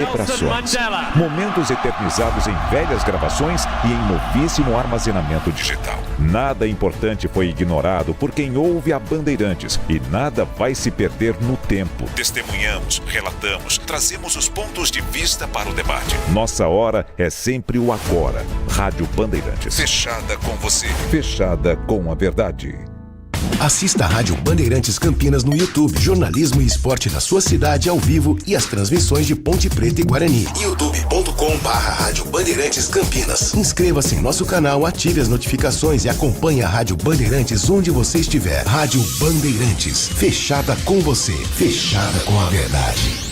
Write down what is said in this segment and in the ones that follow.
Vibrações, momentos eternizados em velhas gravações e em novíssimo armazenamento digital. Nada importante foi ignorado por quem ouve a Bandeirantes e nada vai se perder no tempo. Testemunhamos, relatamos, trazemos os pontos de vista para o debate. Nossa hora é sempre o agora. Rádio Bandeirantes. Fechada com você. Fechada com a verdade. Assista a Rádio Bandeirantes Campinas no YouTube. Jornalismo e esporte da sua cidade ao vivo e as transmissões de Ponte Preta e Guarani. youtube.com/Rádio Bandeirantes Campinas. Inscreva-se em nosso canal, ative as notificações e acompanhe a Rádio Bandeirantes onde você estiver. Rádio Bandeirantes. Fechada com você. Fechada com a verdade.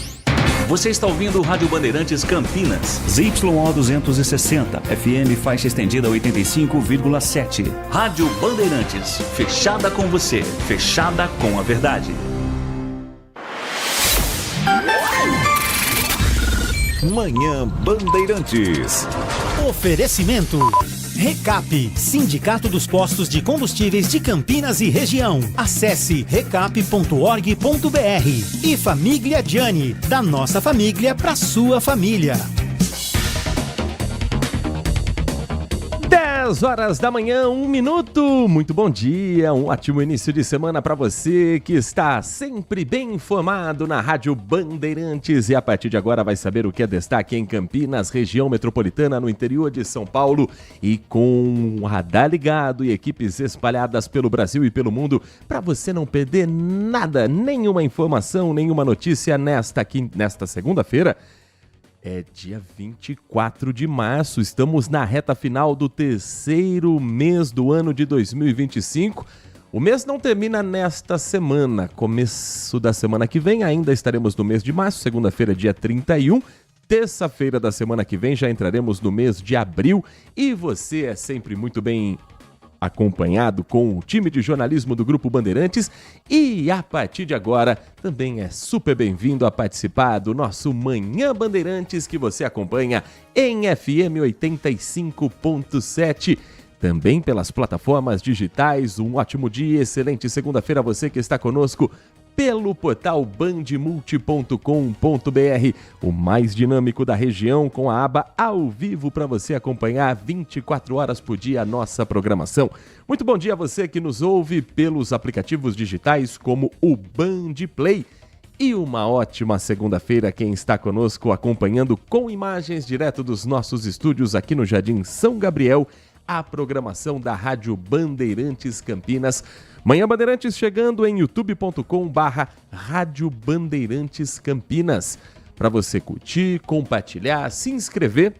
Você está ouvindo o Rádio Bandeirantes Campinas. ZYO 260, FM faixa estendida 85,7. Rádio Bandeirantes, fechada com você, fechada com a verdade. Manhã Bandeirantes. Oferecimento Recap, Sindicato dos Postos de Combustíveis de Campinas e Região. Acesse recap.org.br. E Família Gianni, da nossa família para sua família. 10 horas da manhã, 1 minuto. Muito bom dia, um ótimo início de semana para você que está sempre bem informado na Rádio Bandeirantes e a partir de agora vai saber o que é destaque em Campinas, região metropolitana, no interior de São Paulo e com um radar ligado e equipes espalhadas pelo Brasil e pelo mundo para você não perder nada, nenhuma informação, nenhuma notícia nesta segunda-feira. É dia 24 de março, estamos na reta final do terceiro mês do ano de 2025. O mês não termina nesta semana, começo da semana que vem ainda estaremos no mês de março, segunda-feira dia 31. Terça-feira da semana que vem já entraremos no mês de abril e você é sempre muito bem acompanhado com o time de jornalismo do Grupo Bandeirantes e a partir de agora também é super bem-vindo a participar do nosso Manhã Bandeirantes que você acompanha em FM 85.7, também pelas plataformas digitais. Um ótimo dia, excelente segunda-feira a você que está conosco pelo portal bandmulti.com.br, o mais dinâmico da região, com a aba ao vivo para você acompanhar 24 horas por dia a nossa programação. Muito bom dia a você que nos ouve pelos aplicativos digitais como o Band Play. E uma ótima segunda-feira quem está conosco acompanhando com imagens direto dos nossos estúdios aqui no Jardim São Gabriel, a programação da Rádio Bandeirantes Campinas. Manhã Bandeirantes chegando em youtube.com/Rádio Bandeirantes Campinas. Para você curtir, compartilhar, se inscrever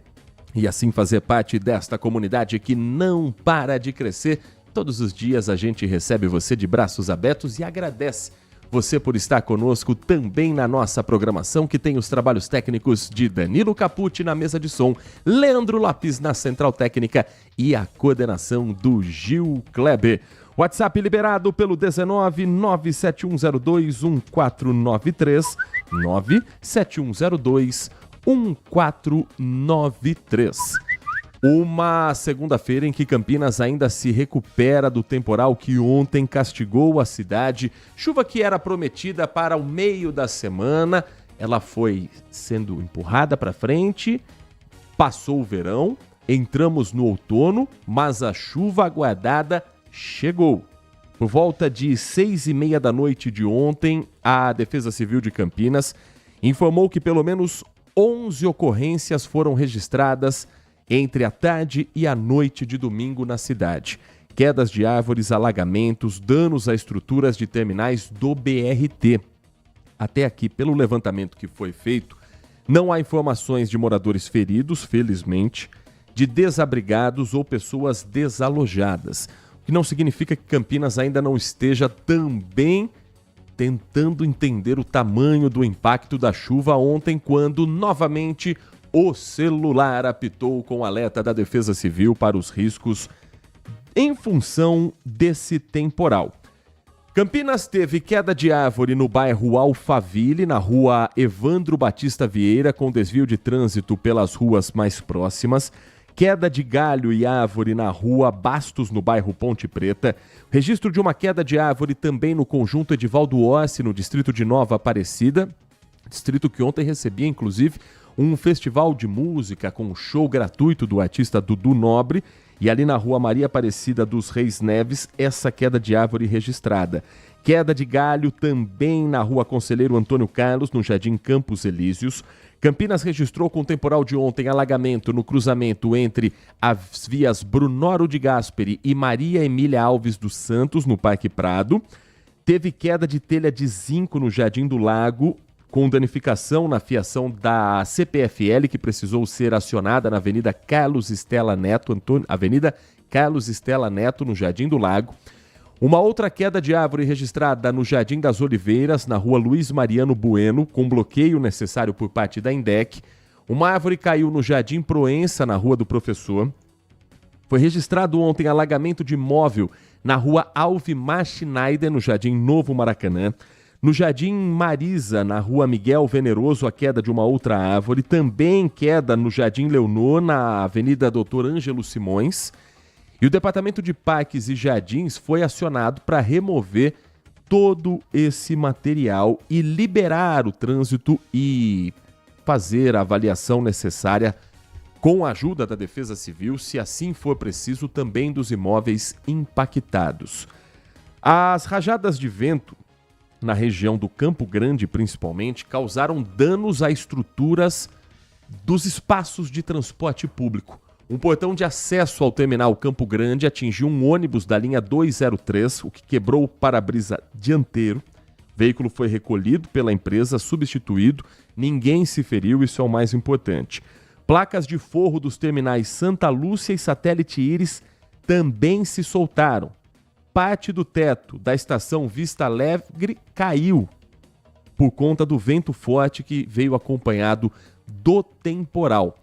e assim fazer parte desta comunidade que não para de crescer. Todos os dias a gente recebe você de braços abertos e agradece você por estar conosco também na nossa programação, que tem os trabalhos técnicos de Danilo Capucci na mesa de som, Leandro Lopes na central técnica e a coordenação do Gil Kleber. WhatsApp liberado pelo 19 97102 1493, 97102 1493. Uma segunda-feira em que Campinas ainda se recupera do temporal que ontem castigou a cidade. Chuva que era prometida para o meio da semana, ela foi sendo empurrada para frente, passou o verão, entramos no outono, mas a chuva aguardada chegou. Por volta de 6h30 da noite de ontem, a Defesa Civil de Campinas informou que pelo menos 11 ocorrências foram registradas entre a tarde e a noite de domingo na cidade. Quedas de árvores, alagamentos, danos a estruturas de terminais do BRT. Até aqui, pelo levantamento que foi feito, não há informações de moradores feridos, felizmente, de desabrigados ou pessoas desalojadas. O que não significa que Campinas ainda não esteja também tentando entender o tamanho do impacto da chuva ontem, quando novamente o celular apitou com alerta da Defesa Civil para os riscos em função desse temporal. Campinas teve queda de árvore no bairro Alphaville, na rua Evandro Batista Vieira, com desvio de trânsito pelas ruas mais próximas. Queda de galho e árvore na rua Bastos, no bairro Ponte Preta. Registro de uma queda de árvore também no conjunto Edivaldo Orsi, no distrito de Nova Aparecida. Distrito que ontem recebia, inclusive, um festival de música com um show gratuito do artista Dudu Nobre. E ali na rua Maria Aparecida dos Reis Neves, essa queda de árvore registrada. Queda de galho também na rua Conselheiro Antônio Carlos, no Jardim Campos Elíseos. Campinas registrou com o temporal de ontem alagamento no cruzamento entre as vias Brunoro de Gasperi e Maria Emília Alves dos Santos, no Parque Prado. Teve queda de telha de zinco no Jardim do Lago, com danificação na fiação da CPFL, que precisou ser acionada na Avenida Carlos Estela Neto, no Jardim do Lago. Uma outra queda de árvore registrada no Jardim das Oliveiras, na rua Luiz Mariano Bueno, com bloqueio necessário por parte da INDEC. Uma árvore caiu no Jardim Proença, na rua do Professor. Foi registrado ontem alagamento de imóvel na rua Alvimar Schneider, no Jardim Novo Maracanã. No Jardim Marisa, na rua Miguel Veneroso, a queda de uma outra árvore. Também queda no Jardim Leonor, na Avenida Doutor Ângelo Simões. E o Departamento de Parques e Jardins foi acionado para remover todo esse material e liberar o trânsito e fazer a avaliação necessária com a ajuda da Defesa Civil, se assim for preciso, também dos imóveis impactados. As rajadas de vento na região do Campo Grande, principalmente, causaram danos a estruturas dos espaços de transporte público. Um portão de acesso ao terminal Campo Grande atingiu um ônibus da linha 203, o que quebrou o para-brisa dianteiro. O veículo foi recolhido pela empresa, substituído. Ninguém se feriu, isso é o mais importante. Placas de forro dos terminais Santa Lúcia e Satélite Íris também se soltaram. Parte do teto da estação Vista Alegre caiu por conta do vento forte que veio acompanhado do temporal.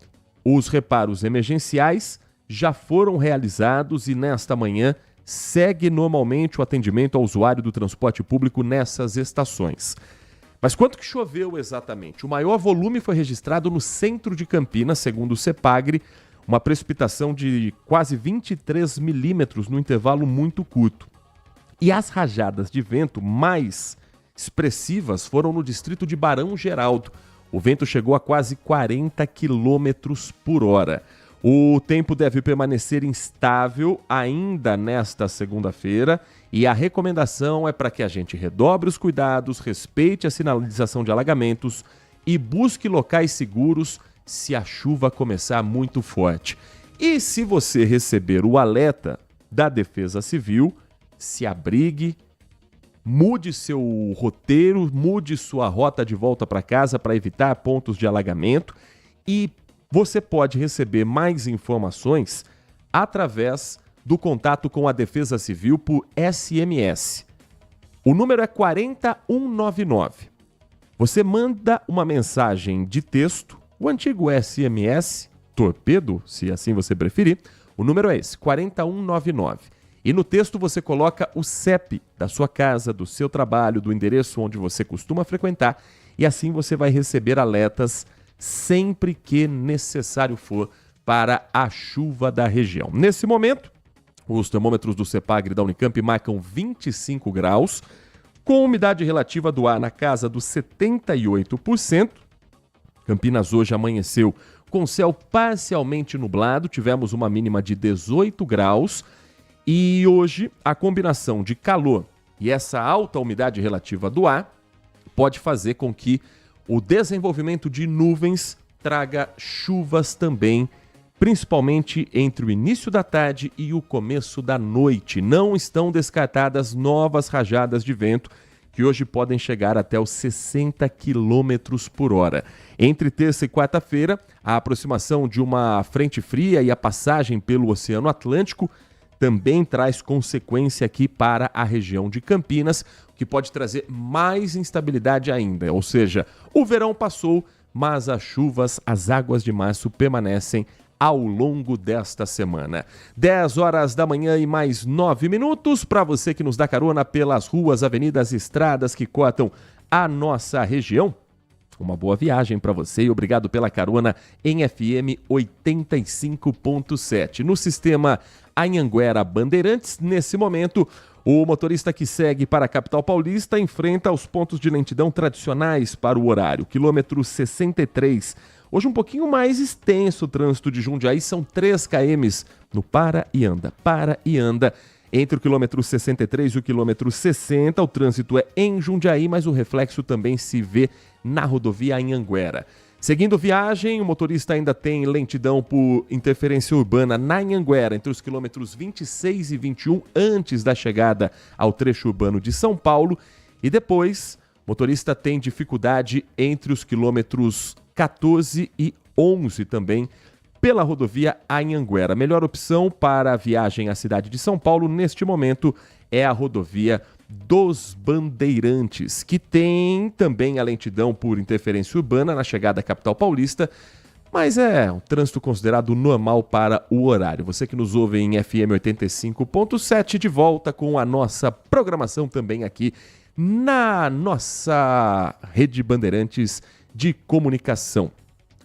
Os reparos emergenciais já foram realizados e nesta manhã segue normalmente o atendimento ao usuário do transporte público nessas estações. Mas quanto que choveu exatamente? O maior volume foi registrado no centro de Campinas, segundo o CEPAGRE, uma precipitação de quase 23 milímetros no intervalo muito curto. E as rajadas de vento mais expressivas foram no distrito de Barão Geraldo. O vento chegou a quase 40 quilômetros por hora. O tempo deve permanecer instável ainda nesta segunda-feira e a recomendação é para que a gente redobre os cuidados, respeite a sinalização de alagamentos e busque locais seguros se a chuva começar muito forte. E se você receber o alerta da Defesa Civil, se abrigue, mude seu roteiro, mude sua rota de volta para casa para evitar pontos de alagamento e você pode receber mais informações através do contato com a Defesa Civil por SMS. O número é 40199. Você manda uma mensagem de texto, o antigo SMS, torpedo, se assim você preferir. O número é esse, 40199. E no texto você coloca o CEP da sua casa, do seu trabalho, do endereço onde você costuma frequentar e assim você vai receber alertas sempre que necessário for para a chuva da região. Nesse momento, os termômetros do CEPAGRE da Unicamp marcam 25 graus, com umidade relativa do ar na casa dos 78%. Campinas hoje amanheceu com céu parcialmente nublado, tivemos uma mínima de 18 graus e hoje a combinação de calor e essa alta umidade relativa do ar pode fazer com que o desenvolvimento de nuvens traga chuvas também, principalmente entre o início da tarde e o começo da noite. Não estão descartadas novas rajadas de vento que hoje podem chegar até os 60 km por hora. Entre terça e quarta-feira, a aproximação de uma frente fria e a passagem pelo Oceano Atlântico também traz consequência aqui para a região de Campinas, o que pode trazer mais instabilidade ainda. Ou seja, o verão passou, mas as chuvas, as águas de março permanecem ao longo desta semana. 10 horas da manhã e mais 9 minutos para você que nos dá carona pelas ruas, avenidas e estradas que cortam a nossa região. Uma boa viagem para você e obrigado pela carona em FM 85.7. No sistema Anhanguera Bandeirantes, nesse momento, o motorista que segue para a capital paulista enfrenta os pontos de lentidão tradicionais para o horário. Quilômetro 63, Hoje um pouquinho mais extenso o trânsito de Jundiaí, são 3 km no para e anda. Entre o quilômetro 63 e o quilômetro 60, o trânsito é em Jundiaí, mas o reflexo também se vê na rodovia Anhanguera. Seguindo viagem, o motorista ainda tem lentidão por interferência urbana na Anhanguera, entre os quilômetros 26 e 21, antes da chegada ao trecho urbano de São Paulo. E depois, o motorista tem dificuldade entre os quilômetros 14 e 11 também, pela rodovia Anhanguera. A melhor opção para a viagem à cidade de São Paulo, neste momento, é a rodovia dos Bandeirantes, que tem também a lentidão por interferência urbana na chegada à capital paulista, mas é um trânsito considerado normal para o horário. Você que nos ouve em FM 85.7, de volta com a nossa programação também aqui na nossa rede Bandeirantes de comunicação.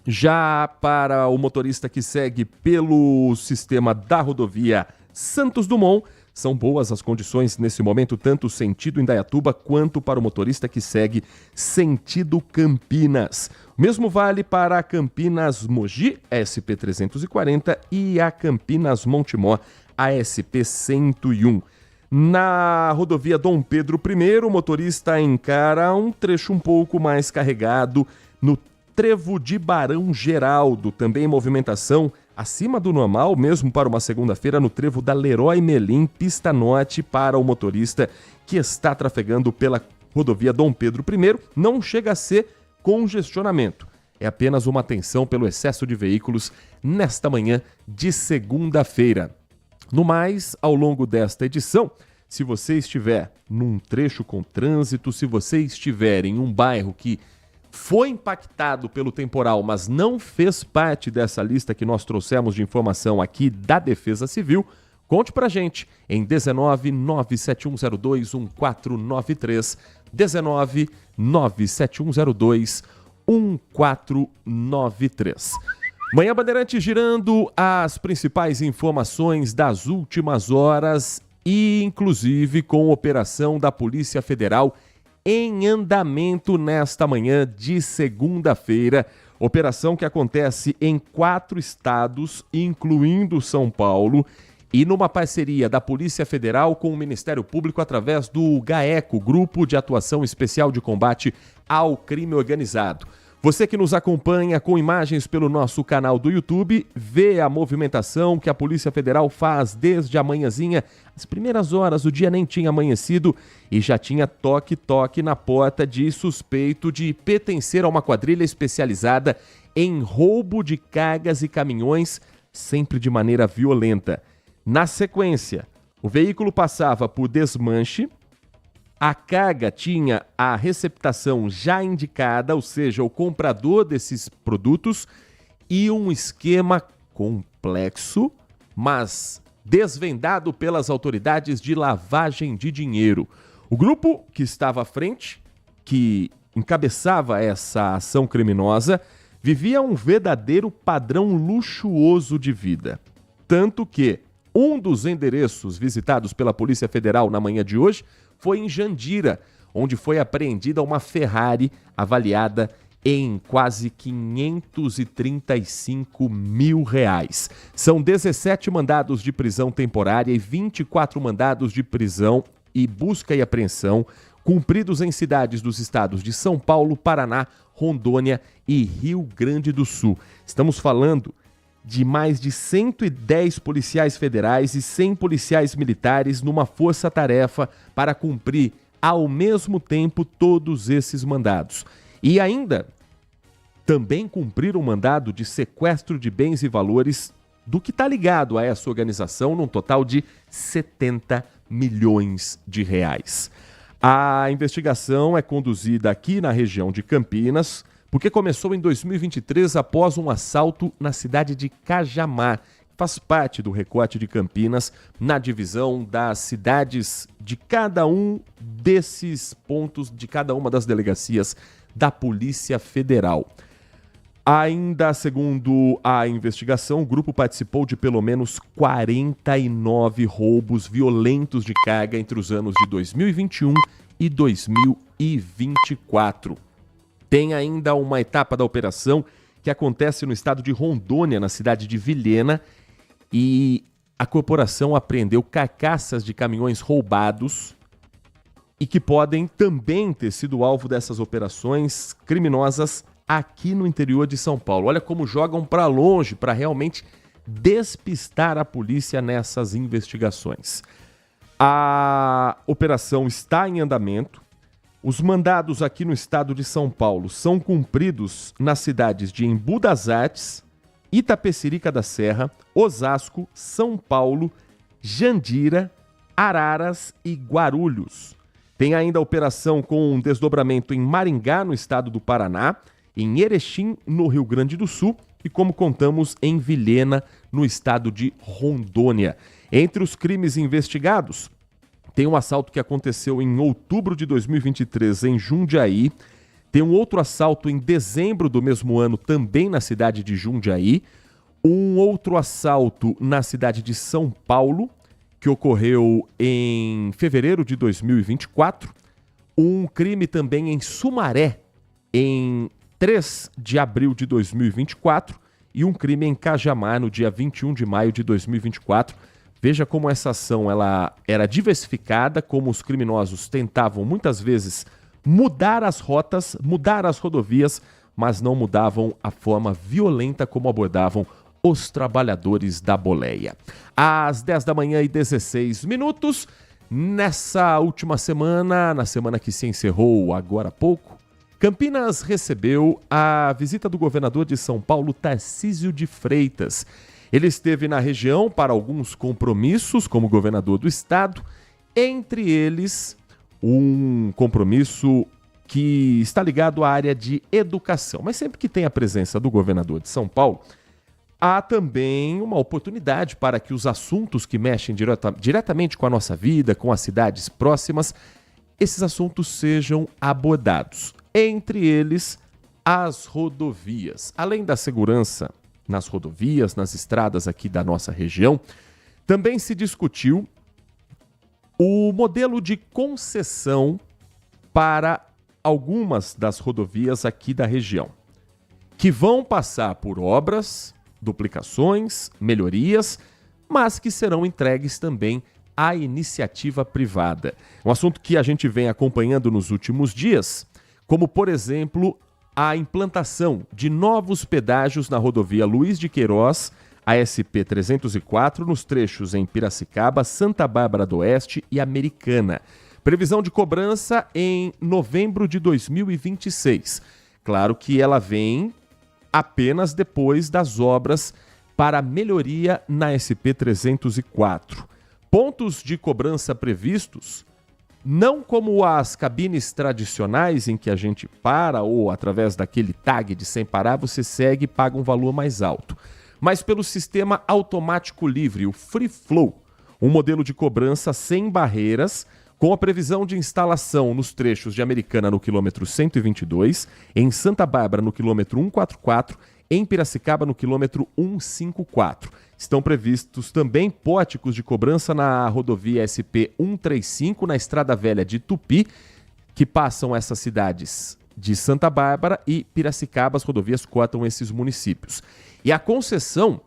Já para o motorista que segue pelo sistema da rodovia Santos Dumont, são boas as condições nesse momento, tanto sentido Indaiatuba quanto para o motorista que segue sentido Campinas. O mesmo vale para a Campinas Mogi, SP 340, e a Campinas Montemor, a SP 101. Na rodovia Dom Pedro I, o motorista encara um trecho um pouco mais carregado no trevo de Barão Geraldo, também movimentação acima do normal, mesmo para uma segunda-feira, no trevo da Leroy Merlin, pista norte, para o motorista que está trafegando pela rodovia Dom Pedro I. Não chega a ser congestionamento, é apenas uma atenção pelo excesso de veículos nesta manhã de segunda-feira. No mais, ao longo desta edição, se você estiver num trecho com trânsito, se você estiver em um bairro que foi impactado pelo temporal, mas não fez parte dessa lista que nós trouxemos de informação aqui da Defesa Civil, conte pra gente em 19 97102 1493, 19 97102 1493. Manhã Bandeirante girando as principais informações das últimas horas e inclusive com operação da Polícia Federal em andamento nesta manhã de segunda-feira. Operação que acontece em 4 estados, incluindo São Paulo, e numa parceria da Polícia Federal com o Ministério Público através do GAECO, Grupo de Atuação Especial de Combate ao Crime Organizado. Você que nos acompanha com imagens pelo nosso canal do YouTube, vê a movimentação que a Polícia Federal faz desde a manhãzinha. As primeiras horas, o dia nem tinha amanhecido e já tinha toque-toque na porta de suspeito de pertencer a uma quadrilha especializada em roubo de cargas e caminhões, sempre de maneira violenta. Na sequência, o veículo passava por desmanche, a carga tinha a receptação já indicada, ou seja, o comprador desses produtos, e um esquema complexo, mas desvendado pelas autoridades de lavagem de dinheiro. O grupo que estava à frente, que encabeçava essa ação criminosa, vivia um verdadeiro padrão luxuoso de vida. Tanto que um dos endereços visitados pela Polícia Federal na manhã de hoje foi em Jandira, onde foi apreendida uma Ferrari avaliada em quase R$535 mil. São 17 mandados de prisão temporária e 24 mandados de prisão e busca e apreensão cumpridos em cidades dos estados de São Paulo, Paraná, Rondônia e Rio Grande do Sul. Estamos falando de mais de 110 policiais federais e 100 policiais militares numa força-tarefa para cumprir ao mesmo tempo todos esses mandados. E ainda também cumprir um mandado de sequestro de bens e valores do que está ligado a essa organização, num total de R$70 milhões. A investigação é conduzida aqui na região de Campinas, porque começou em 2023 após um assalto na cidade de Cajamar. Faz parte do recorte de Campinas na divisão das cidades de cada um desses pontos, de cada uma das delegacias da Polícia Federal. Ainda segundo a investigação, o grupo participou de pelo menos 49 roubos violentos de carga entre os anos de 2021 e 2024. Tem ainda uma etapa da operação que acontece no estado de Rondônia, na cidade de Vilhena, e a corporação apreendeu carcaças de caminhões roubados e que podem também ter sido alvo dessas operações criminosas aqui no interior de São Paulo. Olha como jogam para longe para realmente despistar a polícia nessas investigações. A operação está em andamento. Os mandados aqui no estado de São Paulo são cumpridos nas cidades de Embu das Artes, Itapecerica da Serra, Osasco, São Paulo, Jandira, Araras e Guarulhos. Tem ainda a operação com um desdobramento em Maringá, no estado do Paraná, em Erechim, no Rio Grande do Sul, e como contamos, em Vilhena, no estado de Rondônia. Entre os crimes investigados, tem um assalto que aconteceu em outubro de 2023 em Jundiaí, tem um outro assalto em dezembro do mesmo ano também na cidade de Jundiaí, um outro assalto na cidade de São Paulo, que ocorreu em fevereiro de 2024, um crime também em Sumaré, em 3 de abril de 2024, e um crime em Cajamar, no dia 21 de maio de 2024. Veja como essa ação ela era diversificada, como os criminosos tentavam muitas vezes mudar as rotas, mudar as rodovias, mas não mudavam a forma violenta como abordavam os trabalhadores da boleia. Às 10 da manhã e 16 minutos, nessa última semana, na semana que se encerrou agora há pouco, Campinas recebeu a visita do governador de São Paulo, Tarcísio de Freitas. Ele esteve na região para alguns compromissos como governador do estado, entre eles um compromisso que está ligado à área de educação. Mas sempre que tem a presença do governador de São Paulo, há também uma oportunidade para que os assuntos que mexem diretamente com a nossa vida, com as cidades próximas, esses assuntos sejam abordados. Entre eles, as rodovias. Além da segurança nas rodovias, nas estradas aqui da nossa região, também se discutiu o modelo de concessão para algumas das rodovias aqui da região, que vão passar por obras, duplicações, melhorias, mas que serão entregues também à iniciativa privada. Um assunto que a gente vem acompanhando nos últimos dias, como, por exemplo, a implantação de novos pedágios na rodovia Luiz de Queiroz, a SP-304, nos trechos em Piracicaba, Santa Bárbara do Oeste e Americana. Previsão de cobrança em novembro de 2026. Claro que ela vem apenas depois das obras para melhoria na SP-304. Pontos de cobrança previstos, não como as cabines tradicionais em que a gente para ou através daquele tag de sem parar você segue e paga um valor mais alto, mas pelo sistema automático livre, o Free Flow, um modelo de cobrança sem barreiras, com a previsão de instalação nos trechos de Americana no quilômetro 122, em Santa Bárbara no quilômetro 144, em Piracicaba no quilômetro 154. Estão previstos também pórticos de cobrança na rodovia SP-135, na Estrada Velha de Tupi, que passam essas cidades de Santa Bárbara e Piracicaba. As rodovias cortam esses municípios. E a concessão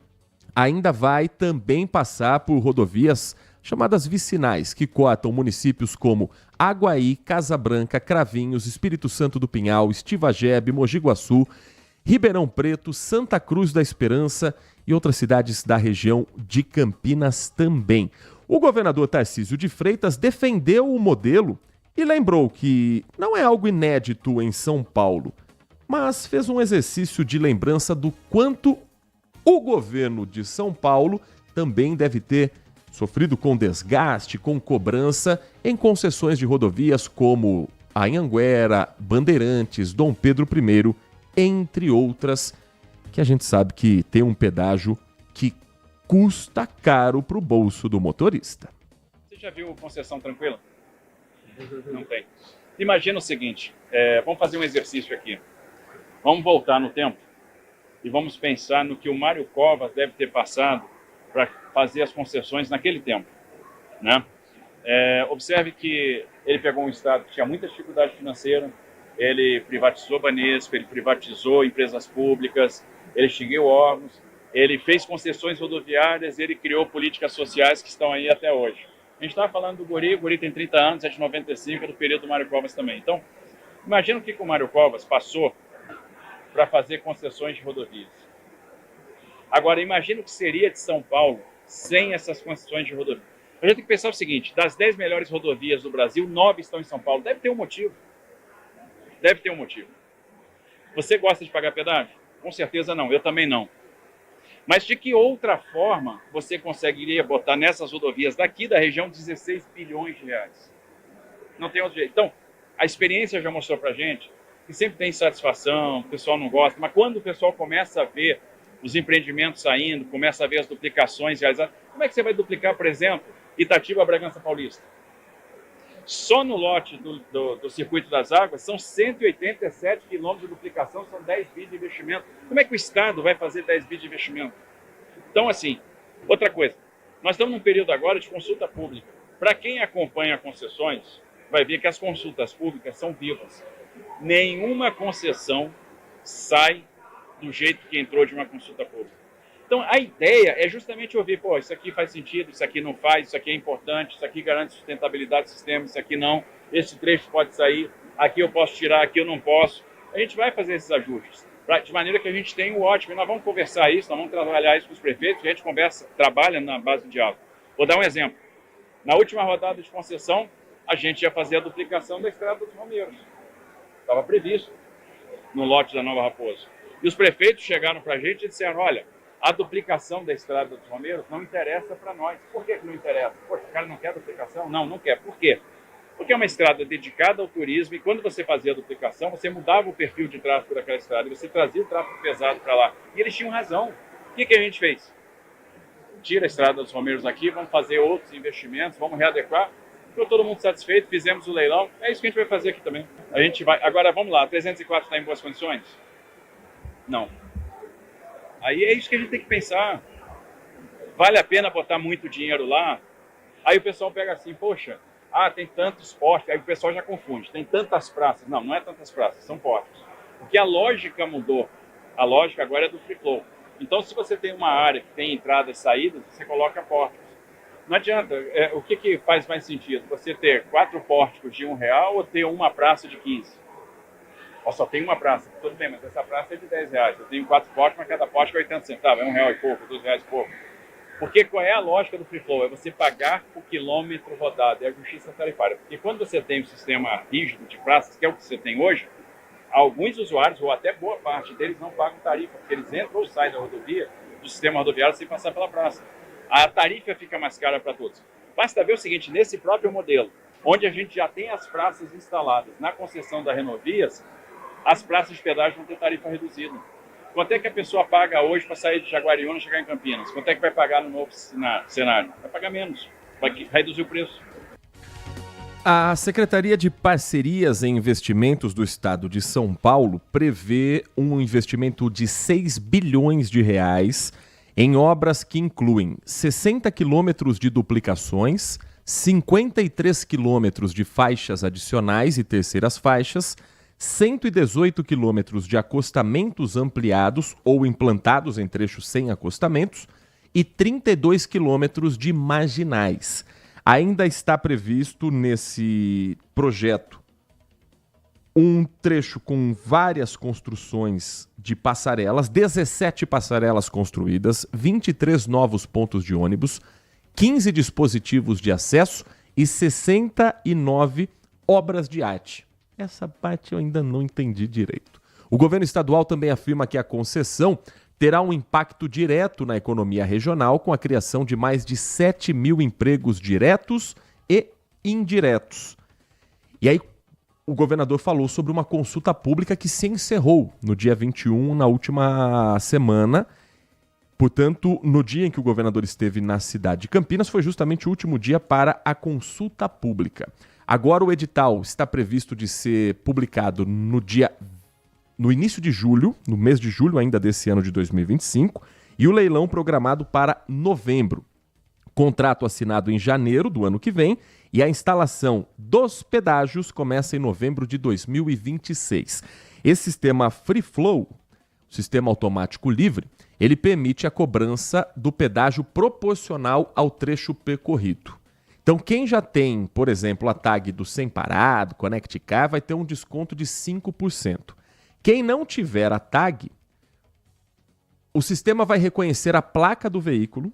ainda vai também passar por rodovias chamadas vicinais, que cortam municípios como Aguaí, Casa Branca, Cravinhos, Espírito Santo do Pinhal, Estivagebe, Mogi Guaçu, Ribeirão Preto, Santa Cruz da Esperança e outras cidades da região de Campinas também. O governador Tarcísio de Freitas defendeu o modelo e lembrou que não é algo inédito em São Paulo, mas fez um exercício de lembrança do quanto o governo de São Paulo também deve ter sofrido com desgaste, com cobrança em concessões de rodovias como a Anhanguera, Bandeirantes, Dom Pedro I, entre outras, que a gente sabe que tem um pedágio que custa caro para o bolso do motorista. Você já viu concessão tranquila? Não tem. Imagina o seguinte, vamos fazer um exercício aqui. Vamos voltar no tempo e vamos pensar no que o Mário Covas deve ter passado para fazer as concessões naquele tempo, né? Observe que ele pegou um estado que tinha muita dificuldade financeira, ele privatizou Banespa, ele privatizou empresas públicas, ele extinguiu órgãos, ele fez concessões rodoviárias, ele criou políticas sociais que estão aí até hoje. A gente estava falando do Guri, o Guri tem 30 anos, é de 95, é do período do Mário Covas também. Então, imagina o que o Mário Covas passou para fazer concessões de rodovias. Agora, imagina o que seria de São Paulo sem essas concessões de rodovia. A gente tem que pensar o seguinte, das 10 melhores rodovias do Brasil, 9 estão em São Paulo. Deve ter um motivo. Deve ter um motivo. Você gosta de pagar pedágio? Com certeza não, eu também não. Mas de que outra forma você conseguiria botar nessas rodovias daqui da região 16 bilhões de reais? Não tem outro jeito. Então, a experiência já mostrou pra gente que sempre tem insatisfação, o pessoal não gosta, mas quando o pessoal começa a ver os empreendimentos saindo, começa a ver as duplicações realizadas, como é que você vai duplicar, por exemplo, Itatiba-Bragança Paulista? Só no lote do Circuito das Águas são 187 quilômetros de duplicação, são 10 bi de investimento. Como é que o Estado vai fazer 10 bi de investimento? Então, assim, outra coisa, nós estamos num período agora de consulta pública. Para quem acompanha concessões, vai ver que as consultas públicas são vivas. Nenhuma concessão sai do jeito que entrou de uma consulta pública. Então, a ideia é justamente ouvir, pô, isso aqui faz sentido, isso aqui não faz, isso aqui é importante, isso aqui garante sustentabilidade do sistema, isso aqui não, esse trecho pode sair, aqui eu posso tirar, aqui eu não posso. A gente vai fazer esses ajustes, de maneira que a gente tenha o ótimo. E nós vamos conversar isso, nós vamos trabalhar isso com os prefeitos, a gente trabalha na base do diálogo. Vou dar um exemplo. Na última rodada de concessão, a gente ia fazer a duplicação da Estrada dos Romeiros. Estava previsto no lote da Nova Raposo. E os prefeitos chegaram para a gente e disseram, olha, a duplicação da Estrada dos Romeiros não interessa para nós. Por que não interessa? Poxa, o cara não quer duplicação? Não, não quer. Por quê? Porque é uma estrada dedicada ao turismo e quando você fazia a duplicação, você mudava o perfil de tráfego daquela estrada e você trazia o tráfego pesado para lá. E eles tinham razão. O que a gente fez? Tira a Estrada dos Romeiros aqui, vamos fazer outros investimentos, vamos readequar. Ficou todo mundo satisfeito, fizemos o leilão. É isso que a gente vai fazer aqui também. A gente vai... Agora, vamos lá, 304 está em boas condições? Não. Aí é isso que a gente tem que pensar. Vale a pena botar muito dinheiro lá? Aí o pessoal pega assim, poxa, tem tantos postos. Aí o pessoal já confunde, tem tantas praças. Não, não é tantas praças, são postos. Porque a lógica mudou. A lógica agora é do free flow. Então, se você tem uma área que tem entradas e saídas, você coloca pórticos. Não adianta. O que faz mais sentido? Você ter 4 pórticos de R$1 ou ter uma praça de 15? Só tem uma praça. Tudo bem, mas essa praça é de R$10. Eu tenho 4 pórticos, mas cada pórtico é 80 centavos. É R$1 e pouco, R$2 e pouco. Porque qual é a lógica do free flow? É você pagar por quilômetro rodado. É a justiça tarifária. Porque quando você tem um sistema rígido de praças, que é o que você tem hoje, alguns usuários, ou até boa parte deles, não pagam tarifa, porque eles entram ou saem da rodovia, do sistema rodoviário, sem passar pela praça. A tarifa fica mais cara para todos. Basta ver o seguinte, nesse próprio modelo, onde a gente já tem as praças instaladas na concessão da Renovias, as praças de pedágio vão ter tarifa reduzida. Quanto é que a pessoa paga hoje para sair de Jaguariúna e chegar em Campinas? Quanto é que vai pagar no novo cenário? Vai pagar menos, vai reduzir o preço. A Secretaria de Parcerias e Investimentos do Estado de São Paulo prevê um investimento de 6 bilhões de reais em obras que incluem 60 quilômetros de duplicações, 53 quilômetros de faixas adicionais e terceiras faixas, 118 quilômetros de acostamentos ampliados ou implantados em trechos sem acostamentos e 32 quilômetros de marginais. Ainda está previsto nesse projeto um trecho com várias construções de passarelas, 17 passarelas construídas, 23 novos pontos de ônibus, 15 dispositivos de acesso e 69 obras de arte. Essa parte eu ainda não entendi direito. O governo estadual também afirma que a concessão terá um impacto direto na economia regional com a criação de mais de 7 mil empregos diretos e indiretos. E aí o governador falou sobre uma consulta pública que se encerrou no dia 21, na última semana. Portanto, no dia em que o governador esteve na cidade de Campinas, foi justamente o último dia para a consulta pública. Agora o edital está previsto de ser publicado no início de julho, no mês de julho ainda desse ano de 2025, e o leilão programado para novembro. Contrato assinado em janeiro do ano que vem e a instalação dos pedágios começa em novembro de 2026. Esse sistema Free Flow, sistema automático livre, ele permite a cobrança do pedágio proporcional ao trecho percorrido. Então, quem já tem, por exemplo, a tag do Sem Parado, Connect Car, vai ter um desconto de 5%. Quem não tiver a tag, o sistema vai reconhecer a placa do veículo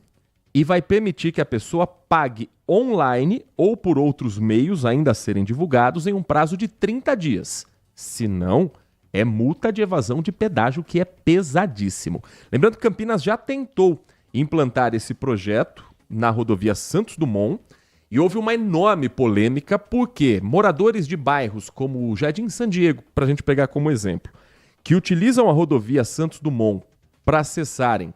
e vai permitir que a pessoa pague online ou por outros meios ainda a serem divulgados em um prazo de 30 dias. Se não, é multa de evasão de pedágio, que é pesadíssimo. Lembrando que Campinas já tentou implantar esse projeto na rodovia Santos Dumont e houve uma enorme polêmica porque moradores de bairros como o Jardim San Diego, para a gente pegar como exemplo, que utilizam a rodovia Santos Dumont para acessarem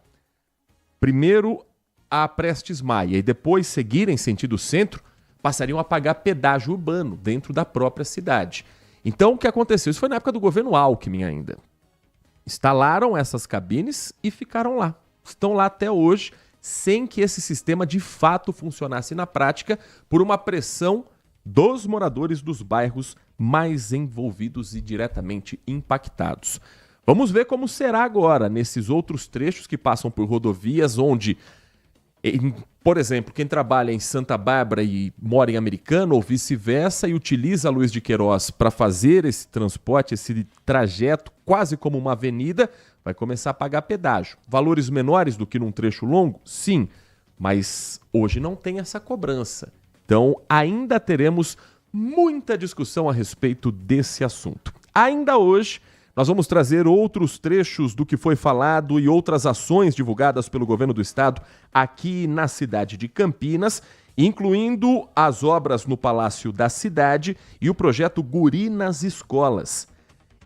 primeiro a Prestes Maia e depois seguirem sentido centro, passariam a pagar pedágio urbano dentro da própria cidade. Então, o que aconteceu? Isso foi na época do governo Alckmin ainda. Instalaram essas cabines e ficaram lá. Estão lá até hoje, sem que esse sistema de fato funcionasse na prática, por uma pressão dos moradores dos bairros mais envolvidos e diretamente impactados. Vamos ver como será agora nesses outros trechos que passam por rodovias onde, por exemplo, quem trabalha em Santa Bárbara e mora em Americana ou vice-versa e utiliza a Luiz de Queiroz para fazer esse transporte, esse trajeto quase como uma avenida, vai começar a pagar pedágio. Valores menores do que num trecho longo? Sim, mas hoje não tem essa cobrança. Então ainda teremos muita discussão a respeito desse assunto. Ainda hoje, nós vamos trazer outros trechos do que foi falado e outras ações divulgadas pelo governo do estado aqui na cidade de Campinas, incluindo as obras no Palácio da Cidade e o projeto Guri nas Escolas.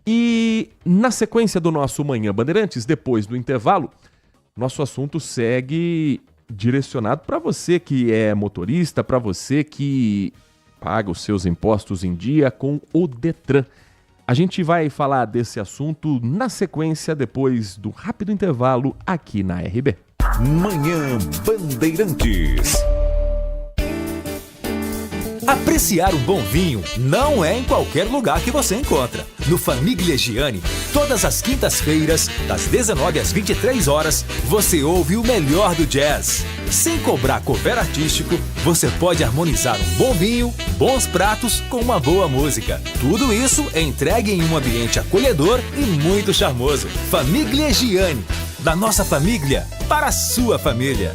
E na sequência do nosso Manhã Bandeirantes, depois do intervalo, nosso assunto segue direcionado para você que é motorista, para você que paga os seus impostos em dia com o Detran. A gente vai falar desse assunto na sequência, depois do rápido intervalo aqui na RB. Manhã Bandeirantes. Apreciar um bom vinho não é em qualquer lugar que você encontra. No Famiglia Gianni, todas as quintas-feiras, das 19 às 23 horas, você ouve o melhor do jazz. Sem cobrar cover artístico, você pode harmonizar um bom vinho, bons pratos com uma boa música. Tudo isso é entregue em um ambiente acolhedor e muito charmoso. Famiglia Gianni, da nossa família para a sua família.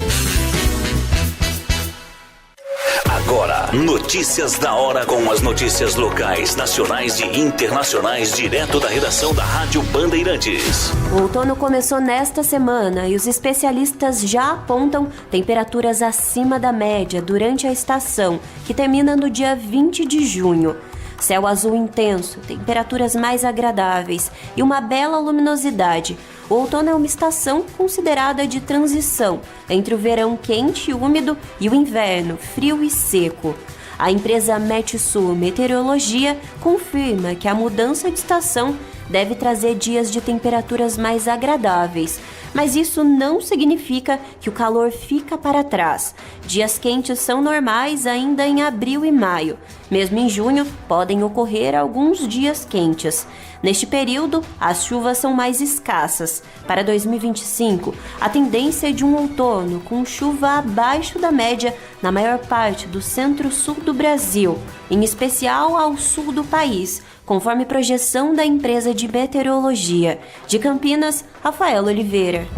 Agora, notícias da hora com as notícias locais, nacionais e internacionais, direto da redação da Rádio Bandeirantes. O outono começou nesta semana e os especialistas já apontam temperaturas acima da média durante a estação, que termina no dia 20 de junho. Céu azul intenso, temperaturas mais agradáveis e uma bela luminosidade. O outono é uma estação considerada de transição entre o verão quente e úmido e o inverno frio e seco. A empresa Metsul Meteorologia confirma que a mudança de estação deve trazer dias de temperaturas mais agradáveis, mas isso não significa que o calor fica para trás. Dias quentes são normais ainda em abril e maio. Mesmo em junho, podem ocorrer alguns dias quentes. Neste período, as chuvas são mais escassas. Para 2025, a tendência é de um outono com chuva abaixo da média na maior parte do centro-sul do Brasil, em especial ao sul do país, conforme projeção da empresa de meteorologia. De Campinas, Rafael Oliveira.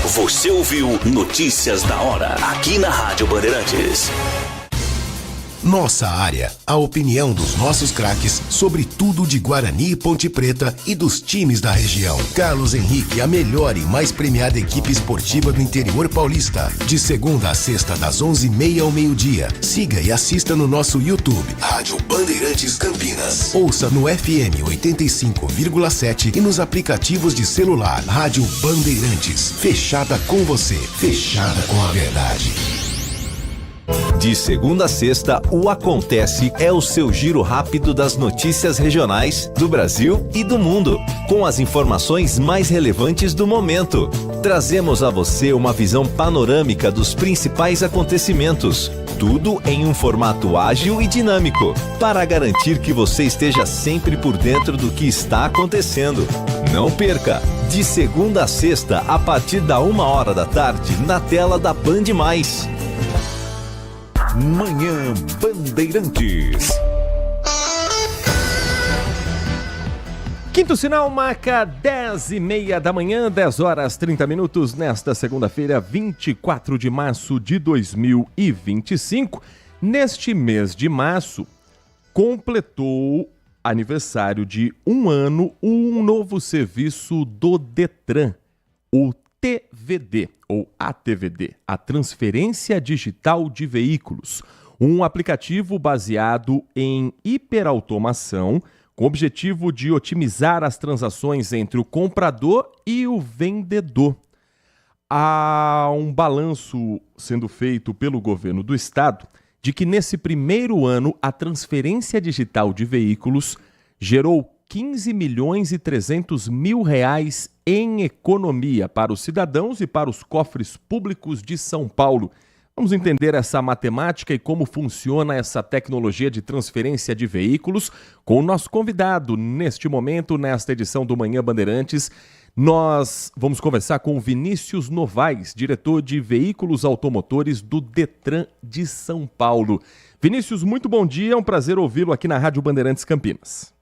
Você ouviu Notícias da Hora, aqui na Rádio Bandeirantes. Nossa área, a opinião dos nossos craques sobre tudo de Guarani e Ponte Preta e dos times da região. Carlos Henrique, a melhor e mais premiada equipe esportiva do interior paulista. De segunda a sexta, das 11h30 ao meio-dia. Siga e assista no nosso YouTube, Rádio Bandeirantes Campinas. Ouça no FM 85,7 e nos aplicativos de celular. Rádio Bandeirantes, fechada com você, fechada com a verdade. De segunda a sexta, o Acontece é o seu giro rápido das notícias regionais do Brasil e do mundo, com as informações mais relevantes do momento. Trazemos a você uma visão panorâmica dos principais acontecimentos. Tudo em um formato ágil e dinâmico, para garantir que você esteja sempre por dentro do que está acontecendo. Não perca! De segunda a sexta, a partir da 1h da tarde, na tela da Band+. Manhã Bandeirantes. Quinto sinal marca 10h30 da manhã, 10h30 nesta segunda-feira, 24 de março de 2025. Neste mês de março, completou aniversário de 1 ano um novo serviço do Detran, o TVD, ou ATVD, a Transferência Digital de Veículos, um aplicativo baseado em hiperautomação, com o objetivo de otimizar as transações entre o comprador e o vendedor. Há um balanço sendo feito pelo governo do estado de que nesse primeiro ano a transferência digital de veículos gerou 15.300.000 reais em economia para os cidadãos e para os cofres públicos de São Paulo. Vamos entender essa matemática e como funciona essa tecnologia de transferência de veículos com o nosso convidado neste momento, nesta edição do Manhã Bandeirantes. Nós vamos conversar com o Vinícius Novaes, diretor de veículos automotores do Detran de São Paulo. Vinícius, muito bom dia, é um prazer ouvi-lo aqui na Rádio Bandeirantes Campinas.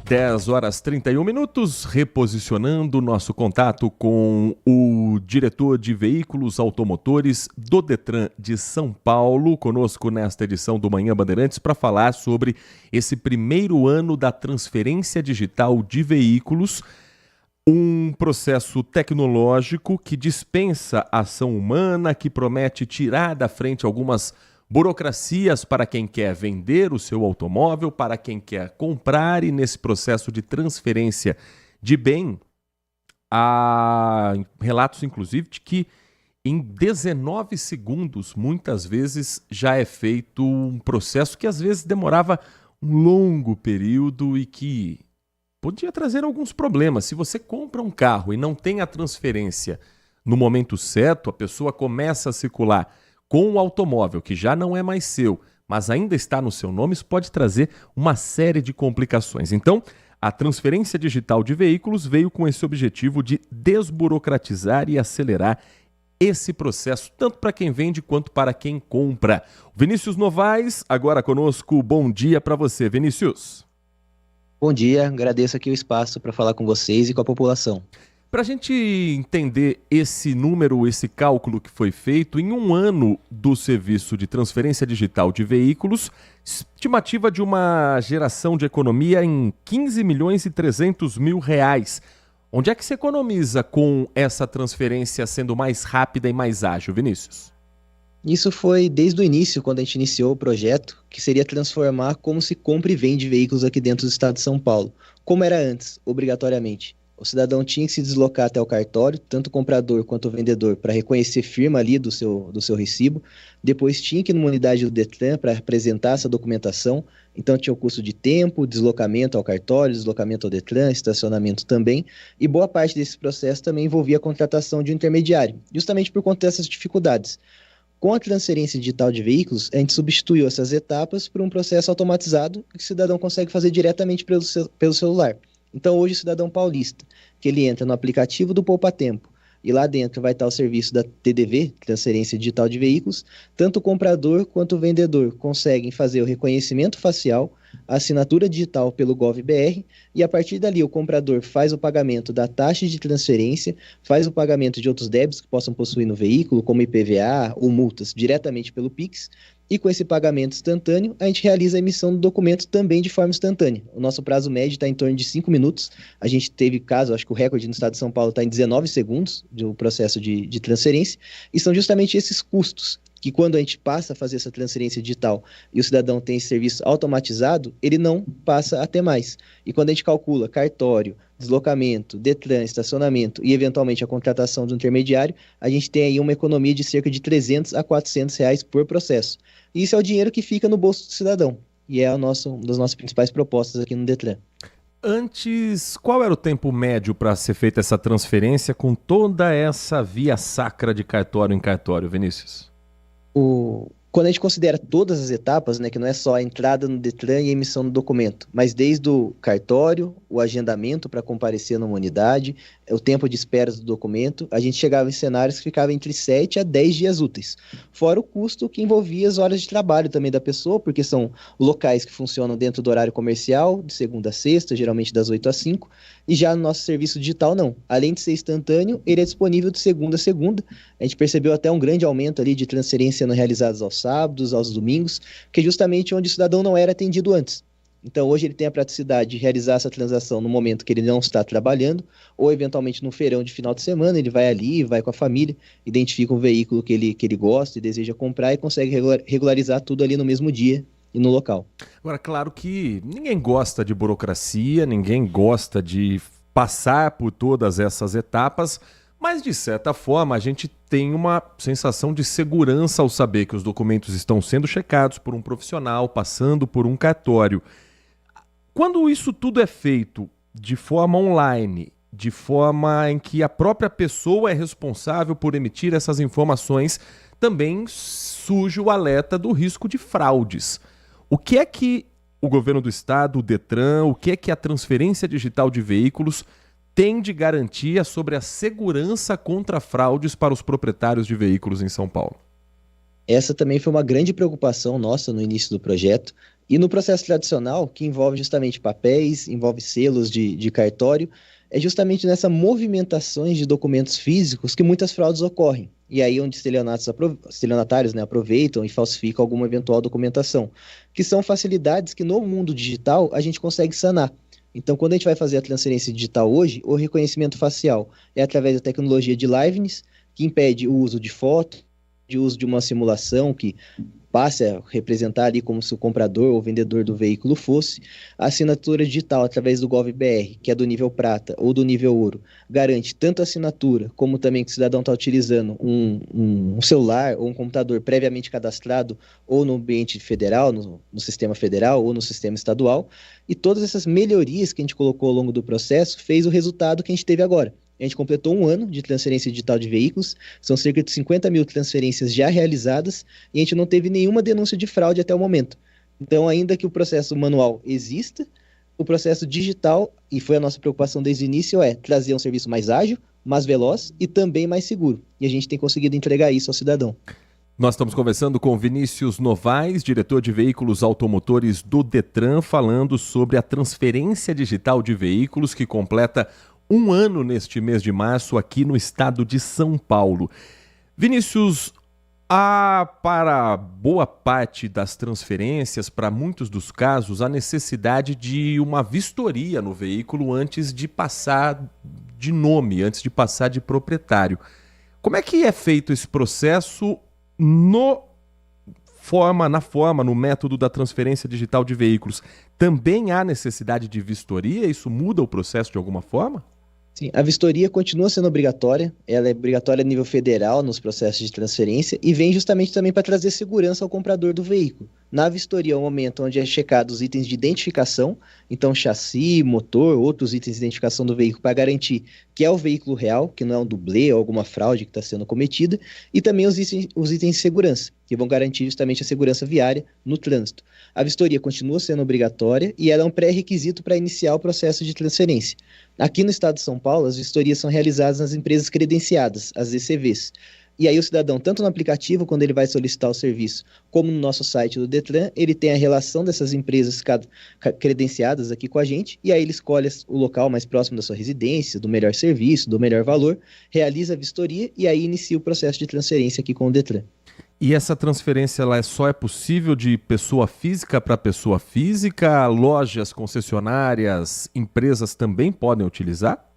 10h31, reposicionando nosso contato com o diretor de veículos automotores do Detran de São Paulo, conosco nesta edição do Manhã Bandeirantes, para falar sobre esse primeiro ano da transferência digital de veículos, um processo tecnológico que dispensa ação humana, que promete tirar da frente algumas burocracias para quem quer vender o seu automóvel, para quem quer comprar, e nesse processo de transferência de bem, há relatos inclusive de que em 19 segundos, muitas vezes, já é feito um processo que às vezes demorava um longo período e que podia trazer alguns problemas. Se você compra um carro e não tem a transferência no momento certo, a pessoa começa a circular com o automóvel que já não é mais seu, mas ainda está no seu nome, isso pode trazer uma série de complicações. Então, a transferência digital de veículos veio com esse objetivo de desburocratizar e acelerar esse processo, tanto para quem vende quanto para quem compra. Vinícius Novaes, agora conosco, bom dia para você, Vinícius. Bom dia, agradeço aqui o espaço para falar com vocês e com a população. Para a gente entender esse número, esse cálculo que foi feito, em 1 ano do serviço de transferência digital de veículos, estimativa de uma geração de economia em 15.300.000 reais. Onde é que se economiza com essa transferência sendo mais rápida e mais ágil, Vinícius? Isso foi desde o início, quando a gente iniciou o projeto, que seria transformar como se compra e vende veículos aqui dentro do estado de São Paulo, como era antes, obrigatoriamente. O cidadão tinha que se deslocar até o cartório, tanto o comprador quanto o vendedor, para reconhecer firma ali do seu recibo. Depois tinha que ir numa unidade do Detran para apresentar essa documentação. Então tinha o custo de tempo, deslocamento ao cartório, deslocamento ao Detran, estacionamento também. E boa parte desse processo também envolvia a contratação de um intermediário, justamente por conta dessas dificuldades. Com a transferência digital de veículos, a gente substituiu essas etapas por um processo automatizado que o cidadão consegue fazer diretamente pelo celular. Então, hoje, o cidadão paulista, que ele entra no aplicativo do Poupa Tempo e lá dentro vai estar o serviço da TDV, Transferência Digital de Veículos, tanto o comprador quanto o vendedor conseguem fazer o reconhecimento facial, a assinatura digital pelo GovBR e, a partir dali, o comprador faz o pagamento da taxa de transferência, faz o pagamento de outros débitos que possam possuir no veículo, como IPVA ou multas, diretamente pelo Pix. E com esse pagamento instantâneo, a gente realiza a emissão do documento também de forma instantânea. O nosso prazo médio está em torno de 5 minutos. A gente teve caso, acho que o recorde no estado de São Paulo está em 19 segundos do processo de transferência. E são justamente esses custos que, quando a gente passa a fazer essa transferência digital e o cidadão tem esse serviço automatizado, ele não passa a ter mais. E quando a gente calcula cartório, deslocamento, Detran, estacionamento e eventualmente a contratação do intermediário, a gente tem aí uma economia de cerca de 300 a 400 reais por processo. E isso é o dinheiro que fica no bolso do cidadão e é uma das nossas principais propostas aqui no Detran. Antes, qual era o tempo médio para ser feita essa transferência com toda essa via sacra de cartório em cartório, Vinícius? Quando a gente considera todas as etapas, né, que não é só a entrada no Detran e a emissão do documento, mas desde o cartório, o agendamento para comparecer numa unidade, o tempo de espera do documento, a gente chegava em cenários que ficavam entre 7 a 10 dias úteis. Fora o custo que envolvia as horas de trabalho também da pessoa, porque são locais que funcionam dentro do horário comercial, de segunda a sexta, geralmente das 8 às 5, e já no nosso serviço digital não. Além de ser instantâneo, ele é disponível de segunda a segunda. A gente percebeu até um grande aumento ali de transferência sendo realizadas aos sábados, aos domingos, que é justamente onde o cidadão não era atendido antes. Então hoje ele tem a praticidade de realizar essa transação no momento que ele não está trabalhando, ou eventualmente no feirão de final de semana, ele vai ali, vai com a família, identifica um veículo que ele gosta e deseja comprar e consegue regularizar tudo ali no mesmo dia e no local. Agora, claro que ninguém gosta de burocracia, ninguém gosta de passar por todas essas etapas, mas de certa forma a gente tem uma sensação de segurança ao saber que os documentos estão sendo checados por um profissional, passando por um cartório. Quando isso tudo é feito de forma online, de forma em que a própria pessoa é responsável por emitir essas informações, também surge o alerta do risco de fraudes. O que é que o governo do estado, o Detran, o que é que a transferência digital de veículos tem de garantia sobre a segurança contra fraudes para os proprietários de veículos em São Paulo? Essa também foi uma grande preocupação nossa no início do projeto. E no processo tradicional, que envolve justamente papéis, envolve selos de cartório, é justamente nessas movimentações de documentos físicos que muitas fraudes ocorrem. E aí onde estelionatários, né, aproveitam e falsificam alguma eventual documentação, que são facilidades que no mundo digital a gente consegue sanar. Então, quando a gente vai fazer a transferência digital hoje, o reconhecimento facial é através da tecnologia de liveness, que impede o uso de foto, de uso de uma simulação que passe a representar ali como se o comprador ou vendedor do veículo fosse. A assinatura digital através do GovBR, que é do nível prata ou do nível ouro, garante tanto a assinatura como também que o cidadão está utilizando um celular ou um computador previamente cadastrado ou no ambiente federal, no sistema federal ou no sistema estadual. E todas essas melhorias que a gente colocou ao longo do processo fez o resultado que a gente teve agora. A gente completou 1 ano de transferência digital de veículos, são cerca de 50 mil transferências já realizadas e a gente não teve nenhuma denúncia de fraude até o momento. Então, ainda que o processo manual exista, o processo digital, e foi a nossa preocupação desde o início, é trazer um serviço mais ágil, mais veloz e também mais seguro. E a gente tem conseguido entregar isso ao cidadão. Nós estamos conversando com Vinícius Novaes, diretor de veículos automotores do Detran, falando sobre a transferência digital de veículos que completa 1 ano neste mês de março aqui no estado de São Paulo. Vinícius, para boa parte das transferências, para muitos dos casos, a necessidade de uma vistoria no veículo antes de passar de nome, antes de passar de proprietário. Como é que é feito esse processo no método da transferência digital de veículos? Também há necessidade de vistoria? Isso muda o processo de alguma forma? Sim, a vistoria continua sendo obrigatória, ela é obrigatória a nível federal nos processos de transferência e vem justamente também para trazer segurança ao comprador do veículo. Na vistoria é o momento onde é checado os itens de identificação, então chassi, motor, outros itens de identificação do veículo para garantir que é o veículo real, que não é um dublê ou alguma fraude que está sendo cometida, e também os itens de segurança, que vão garantir justamente a segurança viária no trânsito. A vistoria continua sendo obrigatória e ela é um pré-requisito para iniciar o processo de transferência. Aqui no estado de São Paulo, as vistorias são realizadas nas empresas credenciadas, as ECVs. E aí o cidadão, tanto no aplicativo, quando ele vai solicitar o serviço, como no nosso site do Detran, ele tem a relação dessas empresas credenciadas aqui com a gente, e aí ele escolhe o local mais próximo da sua residência, do melhor serviço, do melhor valor, realiza a vistoria e aí inicia o processo de transferência aqui com o Detran. E essa transferência ela só é possível de pessoa física para pessoa física? Lojas, concessionárias, empresas também podem utilizar?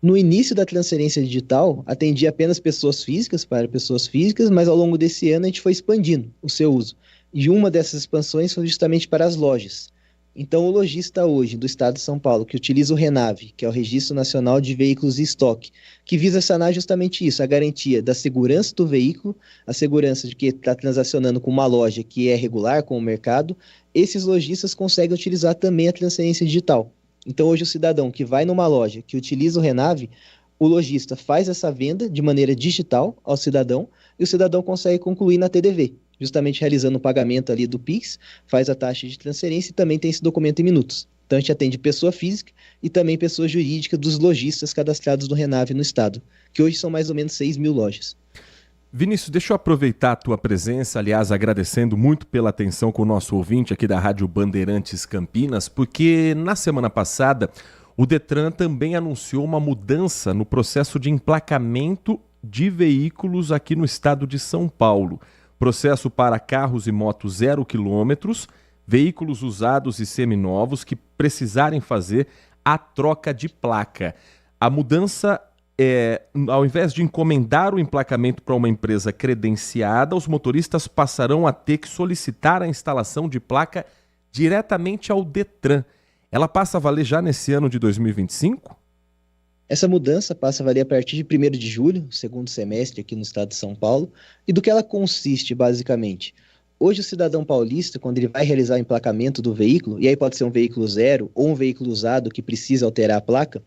No início da transferência digital, atendia apenas pessoas físicas para pessoas físicas, mas ao longo desse ano a gente foi expandindo o seu uso. E uma dessas expansões foi justamente para as lojas. Então, o lojista hoje do estado de São Paulo, que utiliza o RENAV, que é o Registro Nacional de Veículos em Estoque, que visa sanar justamente isso, a garantia da segurança do veículo, a segurança de que está transacionando com uma loja que é regular com o mercado, esses lojistas conseguem utilizar também a transferência digital. Então hoje o cidadão que vai numa loja, que utiliza o Renave, o lojista faz essa venda de maneira digital ao cidadão e o cidadão consegue concluir na TDV, justamente realizando o pagamento ali do PIX, faz a taxa de transferência e também tem esse documento em minutos. Então a gente atende pessoa física e também pessoa jurídica dos lojistas cadastrados do Renave no estado, que hoje são mais ou menos 6 mil lojas. Vinícius, deixa eu aproveitar a tua presença, aliás, agradecendo muito pela atenção com o nosso ouvinte aqui da Rádio Bandeirantes Campinas, porque na semana passada o Detran também anunciou uma mudança no processo de emplacamento de veículos aqui no estado de São Paulo. Processo para carros e motos 0 quilômetros, veículos usados e seminovos que precisarem fazer a troca de placa. A mudança ao invés de encomendar o emplacamento para uma empresa credenciada, os motoristas passarão a ter que solicitar a instalação de placa diretamente ao Detran. Ela passa a valer já nesse ano de 2025? Essa mudança passa a valer a partir de 1º de julho, segundo semestre aqui no estado de São Paulo. E do que ela consiste, basicamente? Hoje o cidadão paulista, quando ele vai realizar o emplacamento do veículo, e aí pode ser um veículo zero ou um veículo usado que precisa alterar a placa,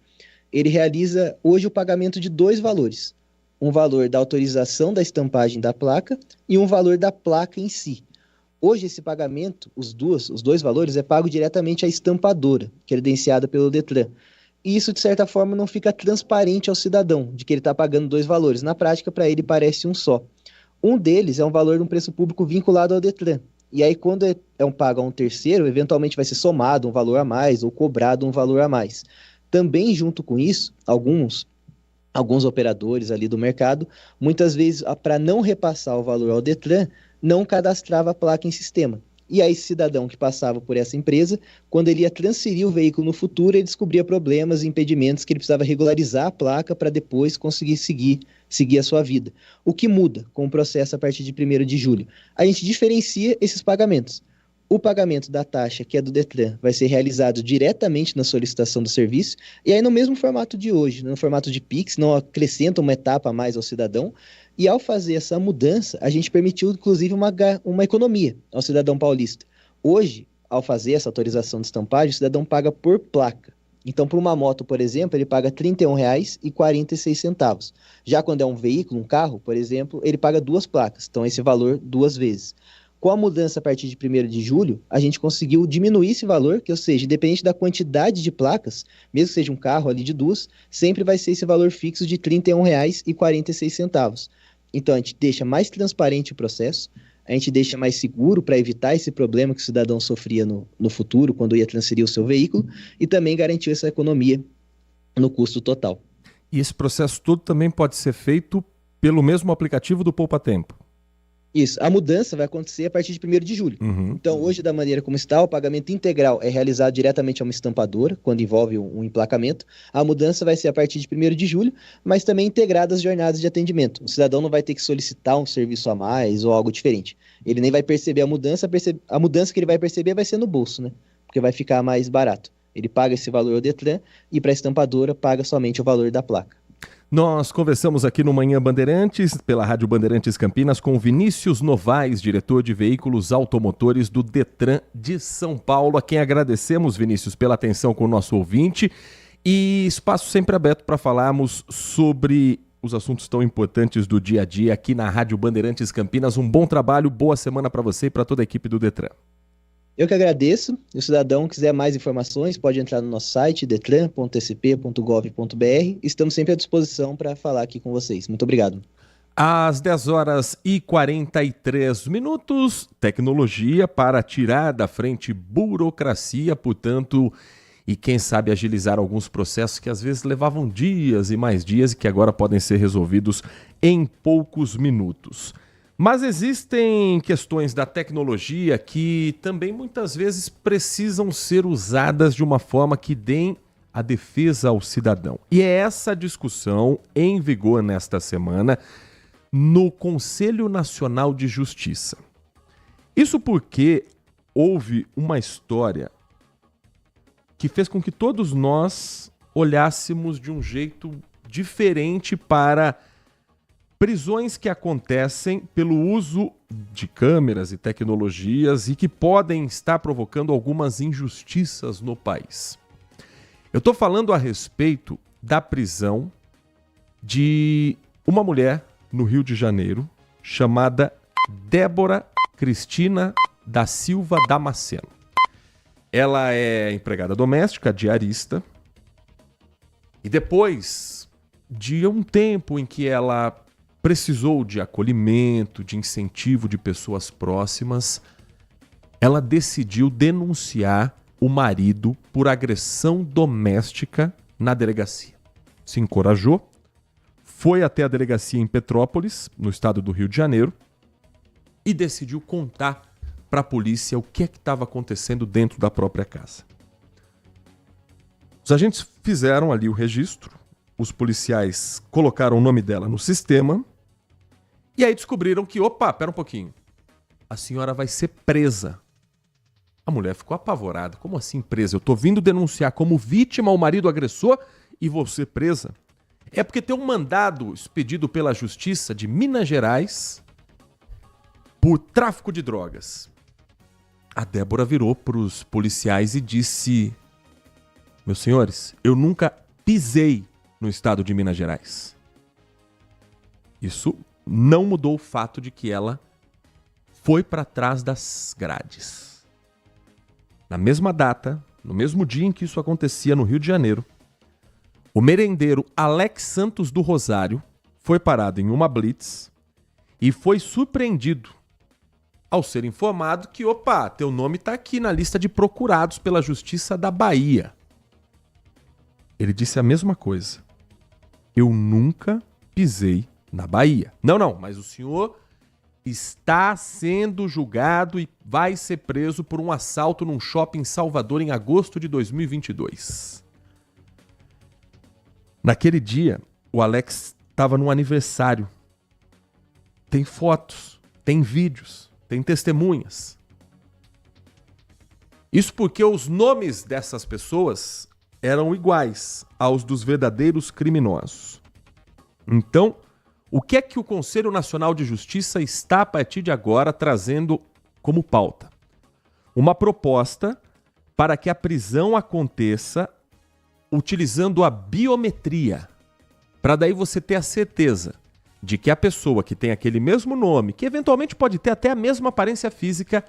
ele realiza hoje o pagamento de 2 valores. Um valor da autorização da estampagem da placa e um valor da placa em si. Hoje esse pagamento, os dois valores, é pago diretamente à estampadora, credenciada pelo Detran. E isso, de certa forma, não fica transparente ao cidadão, de que ele está pagando 2 valores. Na prática, para ele, parece um só. Um deles é um valor de um preço público vinculado ao Detran. E aí, quando é um pago a um terceiro, eventualmente vai ser somado um valor a mais ou cobrado um valor a mais. Também, junto com isso, alguns operadores ali do mercado, muitas vezes, para não repassar o valor ao Detran, não cadastrava a placa em sistema. E aí, esse cidadão que passava por essa empresa, quando ele ia transferir o veículo no futuro, ele descobria problemas e impedimentos que ele precisava regularizar a placa para depois conseguir seguir a sua vida. O que muda com o processo a partir de 1º de julho? A gente diferencia esses pagamentos. O pagamento da taxa, que é do Detran, vai ser realizado diretamente na solicitação do serviço, e aí no mesmo formato de hoje, no formato de PIX, não acrescenta uma etapa a mais ao cidadão, e ao fazer essa mudança, a gente permitiu, inclusive, uma economia ao cidadão paulista. Hoje, ao fazer essa autorização de estampagem, o cidadão paga por placa. Então, por uma moto, por exemplo, ele paga R$ 31,46. Já quando é um veículo, um carro, por exemplo, ele paga 2 placas, então esse valor 2 vezes. Com a mudança a partir de 1º de julho, a gente conseguiu diminuir esse valor, que, ou seja, independente da quantidade de placas, mesmo que seja um carro ali de 2, sempre vai ser esse valor fixo de R$ 31,46. Então, a gente deixa mais transparente o processo, a gente deixa mais seguro para evitar esse problema que o cidadão sofria no futuro, quando ia transferir o seu veículo, e também garantiu essa economia no custo total. E esse processo todo também pode ser feito pelo mesmo aplicativo do Poupa Tempo? Isso, a mudança vai acontecer a partir de 1º de julho. Então, hoje, da maneira como está, o pagamento integral é realizado diretamente a uma estampadora, quando envolve um emplacamento. A mudança vai ser a partir de 1º de julho, mas também integradas as jornadas de atendimento. O cidadão não vai ter que solicitar um serviço a mais ou algo diferente. Ele nem vai perceber a mudança que ele vai perceber vai ser no bolso, né? Porque vai ficar mais barato. Ele paga esse valor ao Detran e para a estampadora paga somente o valor da placa. Nós conversamos aqui no Manhã Bandeirantes, pela Rádio Bandeirantes Campinas, com Vinícius Novaes, diretor de veículos automotores do Detran de São Paulo, a quem agradecemos, Vinícius, pela atenção com o nosso ouvinte, e espaço sempre aberto para falarmos sobre os assuntos tão importantes do dia a dia aqui na Rádio Bandeirantes Campinas. Um bom trabalho, boa semana para você e para toda a equipe do Detran. Eu que agradeço. Se o cidadão quiser mais informações, pode entrar no nosso site, detran.sp.gov.br. Estamos sempre à disposição para falar aqui com vocês. Muito obrigado. Às 10h43, tecnologia para tirar da frente burocracia, portanto, e quem sabe agilizar alguns processos que às vezes levavam dias e mais dias e que agora podem ser resolvidos em poucos minutos. Mas existem questões da tecnologia que também muitas vezes precisam ser usadas de uma forma que deem a defesa ao cidadão. E é essa discussão em vigor nesta semana no Conselho Nacional de Justiça. Isso porque houve uma história que fez com que todos nós olhássemos de um jeito diferente para prisões que acontecem pelo uso de câmeras e tecnologias e que podem estar provocando algumas injustiças no país. Eu estou falando a respeito da prisão de uma mulher no Rio de Janeiro chamada Débora Cristina da Silva Damasceno. Ela é empregada doméstica, diarista, e depois de um tempo em que ela precisou de acolhimento, de incentivo de pessoas próximas, ela decidiu denunciar o marido por agressão doméstica na delegacia. Se encorajou, foi até a delegacia em Petrópolis, no estado do Rio de Janeiro, e decidiu contar para a polícia o que estava acontecendo dentro da própria casa. Os agentes fizeram ali o registro, os policiais colocaram o nome dela no sistema e aí descobriram que, opa, pera um pouquinho, a senhora vai ser presa. A mulher ficou apavorada. Como assim presa? Eu tô vindo denunciar como vítima o marido agressor e vou ser presa? É porque tem um mandado expedido pela Justiça de Minas Gerais por tráfico de drogas. A Débora virou para os policiais e disse: meus senhores, eu nunca pisei no estado de Minas Gerais. Isso não mudou o fato de que ela foi para trás das grades. Na mesma data, no mesmo dia em que isso acontecia no Rio de Janeiro, o merendeiro Alex Santos do Rosário foi parado em uma blitz e foi surpreendido ao ser informado que, opa, teu nome está aqui na lista de procurados pela Justiça da Bahia. Ele disse a mesma coisa. Eu nunca pisei na Bahia. Não, mas o senhor está sendo julgado e vai ser preso por um assalto num shopping em Salvador em agosto de 2022. Naquele dia, o Alex estava num aniversário. Tem fotos, tem vídeos, tem testemunhas. Isso porque os nomes dessas pessoas eram iguais aos dos verdadeiros criminosos. Então, o que é que o Conselho Nacional de Justiça está, a partir de agora, trazendo como pauta? Uma proposta para que a prisão aconteça utilizando a biometria, para daí você ter a certeza de que a pessoa que tem aquele mesmo nome, que eventualmente pode ter até a mesma aparência física,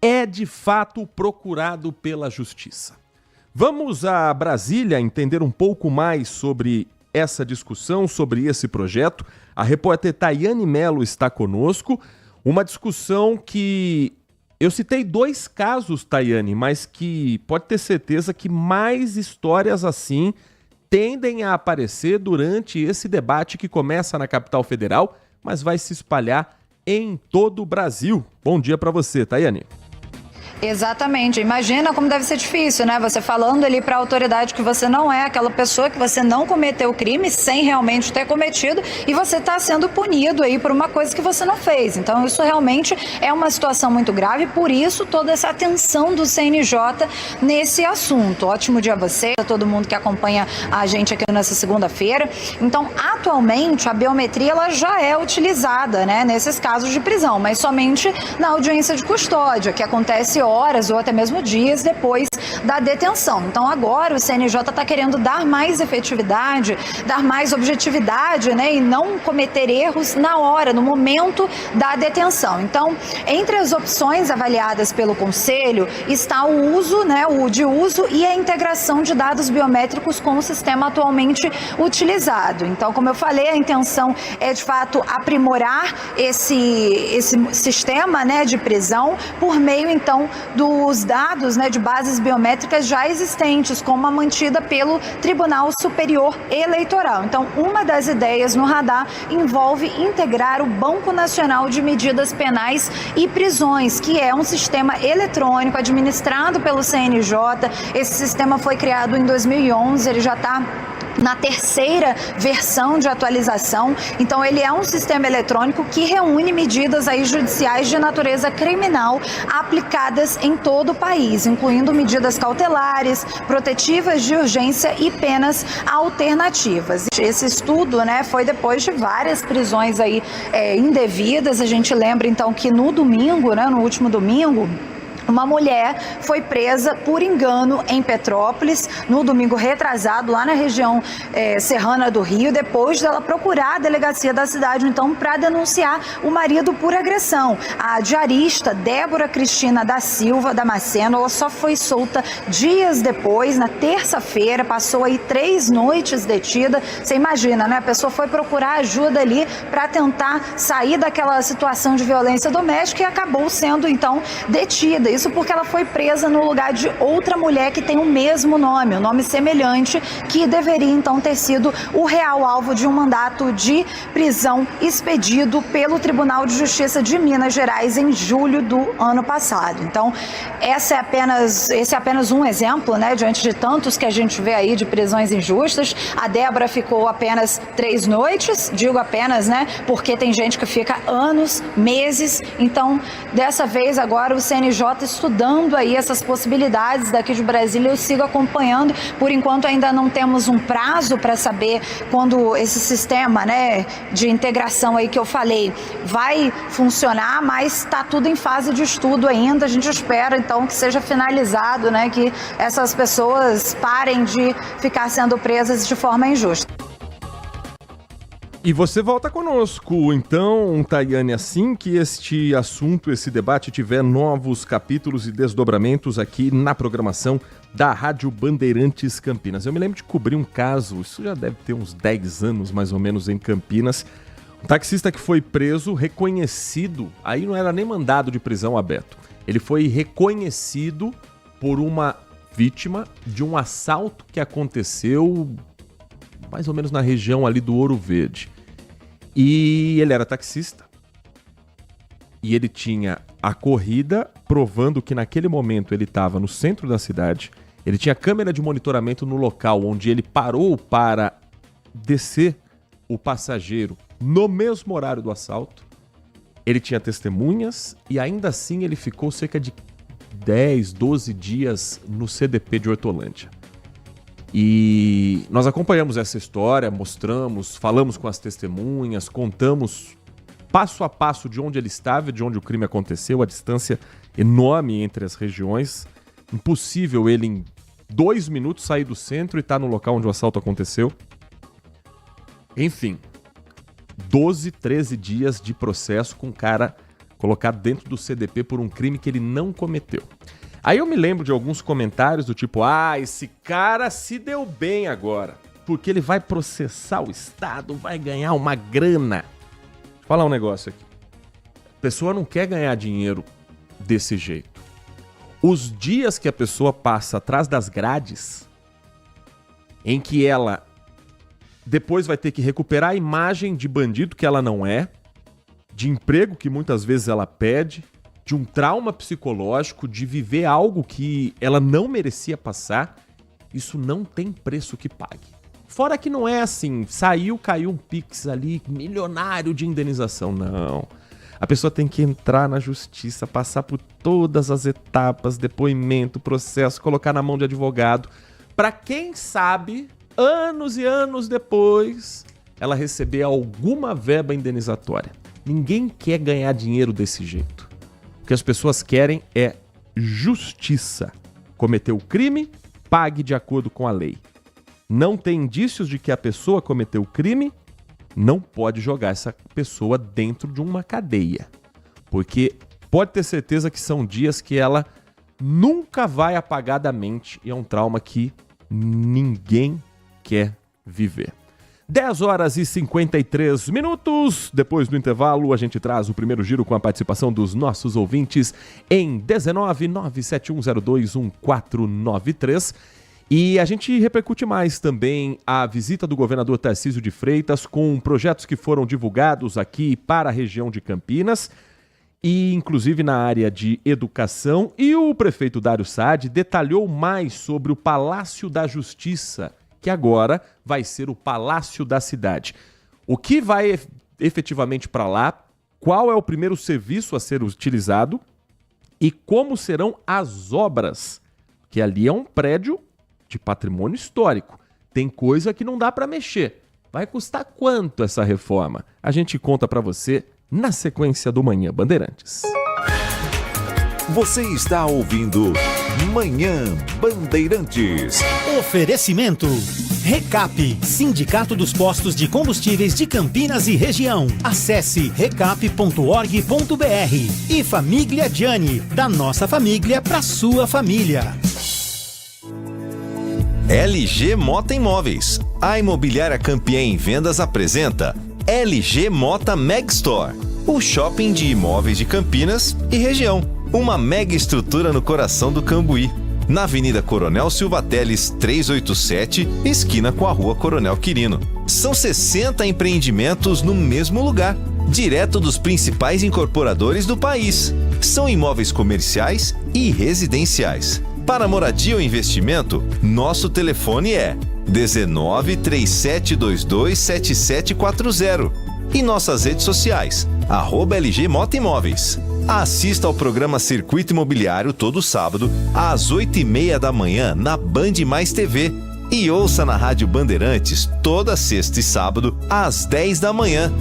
é de fato procurado pela Justiça. Vamos a Brasília entender um pouco mais sobre essa discussão, sobre esse projeto. A repórter Tayane Mello está conosco. Uma discussão que eu citei 2 casos, Tayane, mas que pode ter certeza que mais histórias assim tendem a aparecer durante esse debate que começa na capital federal, mas vai se espalhar em todo o Brasil. Bom dia para você, Tayane. Exatamente. Imagina como deve ser difícil, né? Você falando ali para a autoridade que você não é aquela pessoa, que você não cometeu o crime sem realmente ter cometido e você está sendo punido aí por uma coisa que você não fez. Então isso realmente é uma situação muito grave, por isso toda essa atenção do CNJ nesse assunto. Ótimo dia a você, a todo mundo que acompanha a gente aqui nessa segunda-feira. Então, atualmente a biometria ela já é utilizada, né, nesses casos de prisão, mas somente na audiência de custódia, que acontece horas ou até mesmo dias depois da detenção. Então agora o CNJ está querendo dar mais efetividade, dar mais objetividade, né, e não cometer erros na hora, no momento da detenção. Então, entre as opções avaliadas pelo Conselho está o uso, né, o de uso e a integração de dados biométricos com o sistema atualmente utilizado. Então, como eu falei, a intenção é de fato aprimorar esse sistema, né, de prisão por meio então dos dados, né, de bases biométricas já existentes, como a mantida pelo Tribunal Superior Eleitoral. Então, uma das ideias no radar envolve integrar o Banco Nacional de Medidas Penais e Prisões, que é um sistema eletrônico administrado pelo CNJ. Esse sistema foi criado em 2011, ele já está na 3ª versão de atualização. Então ele é um sistema eletrônico que reúne medidas aí judiciais de natureza criminal aplicadas em todo o país, incluindo medidas cautelares, protetivas de urgência e penas alternativas. Esse estudo, né, foi depois de várias prisões aí indevidas. A gente lembra então que no domingo, né, no último domingo, Uma mulher foi presa por engano em Petrópolis no domingo retrasado, lá na região serrana do Rio, depois dela procurar a delegacia da cidade, então, para denunciar o marido por agressão. A diarista Débora Cristina da Silva Damasceno, ela só foi solta dias depois, na terça-feira, passou aí 3 noites detida. Você imagina, né? A pessoa foi procurar ajuda ali para tentar sair daquela situação de violência doméstica e acabou sendo, então, detida. Isso porque ela foi presa no lugar de outra mulher que tem o mesmo nome, um nome semelhante, que deveria então ter sido o real alvo de um mandato de prisão expedido pelo Tribunal de Justiça de Minas Gerais em julho do ano passado. Então, esse é apenas um exemplo, né, diante de tantos que a gente vê aí de prisões injustas. A Débora ficou apenas 3 noites, digo apenas, né, porque tem gente que fica anos, meses. Então, dessa vez agora o CNJ estudando aí essas possibilidades daqui de Brasília, eu sigo acompanhando. Por enquanto ainda não temos um prazo para saber quando esse sistema, né, de integração aí que eu falei vai funcionar, mas está tudo em fase de estudo ainda. A gente espera então que seja finalizado, né, que essas pessoas parem de ficar sendo presas de forma injusta. E você volta conosco, então, Tayane, assim que este assunto, esse debate tiver novos capítulos e desdobramentos aqui na programação da Rádio Bandeirantes Campinas. Eu me lembro de cobrir um caso, isso já deve ter uns 10 anos mais ou menos em Campinas, um taxista que foi preso, reconhecido, aí não era nem mandado de prisão aberto, ele foi reconhecido por uma vítima de um assalto que aconteceu mais ou menos na região ali do Ouro Verde. E ele era taxista. E ele tinha a corrida provando que naquele momento ele estava no centro da cidade. Ele tinha câmera de monitoramento no local onde ele parou para descer o passageiro no mesmo horário do assalto. Ele tinha testemunhas e ainda assim ele ficou cerca de 10, 12 dias no CDP de Hortolândia. E nós acompanhamos essa história, mostramos, falamos com as testemunhas, contamos passo a passo de onde ele estava, de onde o crime aconteceu, a distância enorme entre as regiões. Impossível ele em 2 minutos sair do centro e estar no local onde o assalto aconteceu. Enfim, 12, 13 dias de processo com o cara colocado dentro do CDP por um crime que ele não cometeu. Aí eu me lembro de alguns comentários do tipo, esse cara se deu bem agora, porque ele vai processar o Estado, vai ganhar uma grana. Vou falar um negócio aqui. A pessoa não quer ganhar dinheiro desse jeito. Os dias que a pessoa passa atrás das grades, em que ela depois vai ter que recuperar a imagem de bandido que ela não é, de emprego que muitas vezes ela pede, de um trauma psicológico, de viver algo que ela não merecia passar, isso não tem preço que pague. Fora que não é assim, caiu um Pix ali, milionário de indenização, não. A pessoa tem que entrar na justiça, passar por todas as etapas, depoimento, processo, colocar na mão de advogado, para quem sabe, anos e anos depois, ela receber alguma verba indenizatória. Ninguém quer ganhar dinheiro desse jeito. O que as pessoas querem é justiça. Cometeu o crime, pague de acordo com a lei. Não tem indícios de que a pessoa cometeu o crime, não pode jogar essa pessoa dentro de uma cadeia. Porque pode ter certeza que são dias que ela nunca vai apagar da mente e é um trauma que ninguém quer viver. 10 horas e 53 minutos. Depois do intervalo, a gente traz o primeiro giro com a participação dos nossos ouvintes em 19971021493. E a gente repercute mais também a visita do governador Tarcísio de Freitas com projetos que foram divulgados aqui para a região de Campinas e inclusive na área de educação. E o prefeito Dário Saad detalhou mais sobre o Palácio da Justiça, que agora vai ser o Palácio da Cidade. O que vai efetivamente para lá, qual é o primeiro serviço a ser utilizado e como serão as obras, que ali é um prédio de patrimônio histórico. Tem coisa que não dá para mexer. Vai custar quanto essa reforma? A gente conta para você na sequência do Manhã Bandeirantes. Você está ouvindo Manhã Bandeirantes. Oferecimento. Recap, Sindicato dos Postos de Combustíveis de Campinas e Região. Acesse recap.org.br. E Família Gianni, da nossa família para sua família. LG Mota Imóveis. A imobiliária campeã em vendas apresenta LG Mota Meg Store, o shopping de imóveis de Campinas e região. Uma mega estrutura no coração do Cambuí, na Avenida Coronel Silva Teles 387, esquina com a Rua Coronel Quirino. São 60 empreendimentos no mesmo lugar, direto dos principais incorporadores do país. São imóveis comerciais e residenciais. Para moradia ou investimento, nosso telefone é 19 3722 7740 e nossas redes sociais, @LG Mota Imóveis. Assista ao programa Circuito Imobiliário todo sábado, às 8h30 da manhã, na Band Mais TV. E ouça na Rádio Bandeirantes, toda sexta e sábado, às 10 da manhã.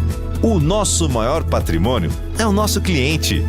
O nosso maior patrimônio é o nosso cliente.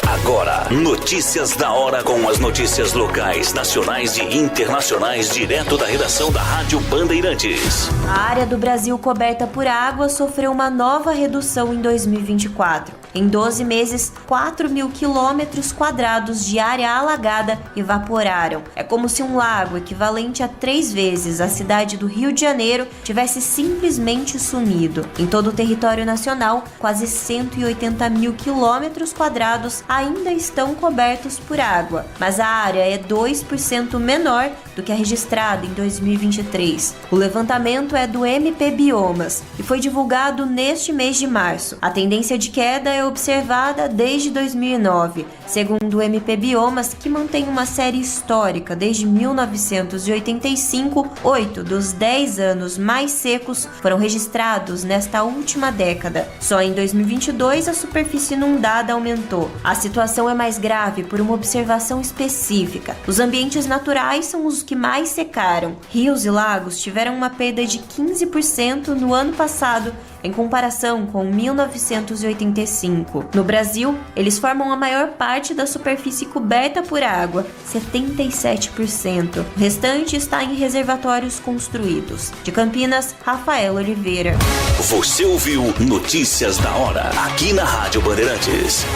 Agora, notícias da hora com as notícias locais, nacionais e internacionais, direto da redação da Rádio Bandeirantes. A área do Brasil coberta por água sofreu uma nova redução em 2024. Em 12 meses, 4.000 quilômetros quadrados de área alagada evaporaram. É como se um lago equivalente a 3 vezes a cidade do Rio de Janeiro tivesse simplesmente sumido. Em todo o território nacional, quase 180.000 quilômetros quadrados ainda estão cobertos por água, mas a área é 2% menor do que a registrada em 2023. O levantamento é do MP Biomas e foi divulgado neste mês de março. A tendência de queda é observada desde 2009, segundo o MP Biomas, que mantém uma série histórica desde 1985. 8 dos 10 anos mais secos foram registrados nesta última década. Só em 2022 a superfície inundada aumentou. A situação é mais grave por uma observação específica. Os ambientes naturais são os que mais secaram. Rios e lagos tiveram uma perda de 15% no ano passado, em comparação com 1985. No Brasil, eles formam a maior parte da superfície coberta por água, 77%. O restante está em reservatórios construídos. De Campinas, Rafael Oliveira. Você ouviu Notícias da Hora, aqui na Rádio Bandeirantes.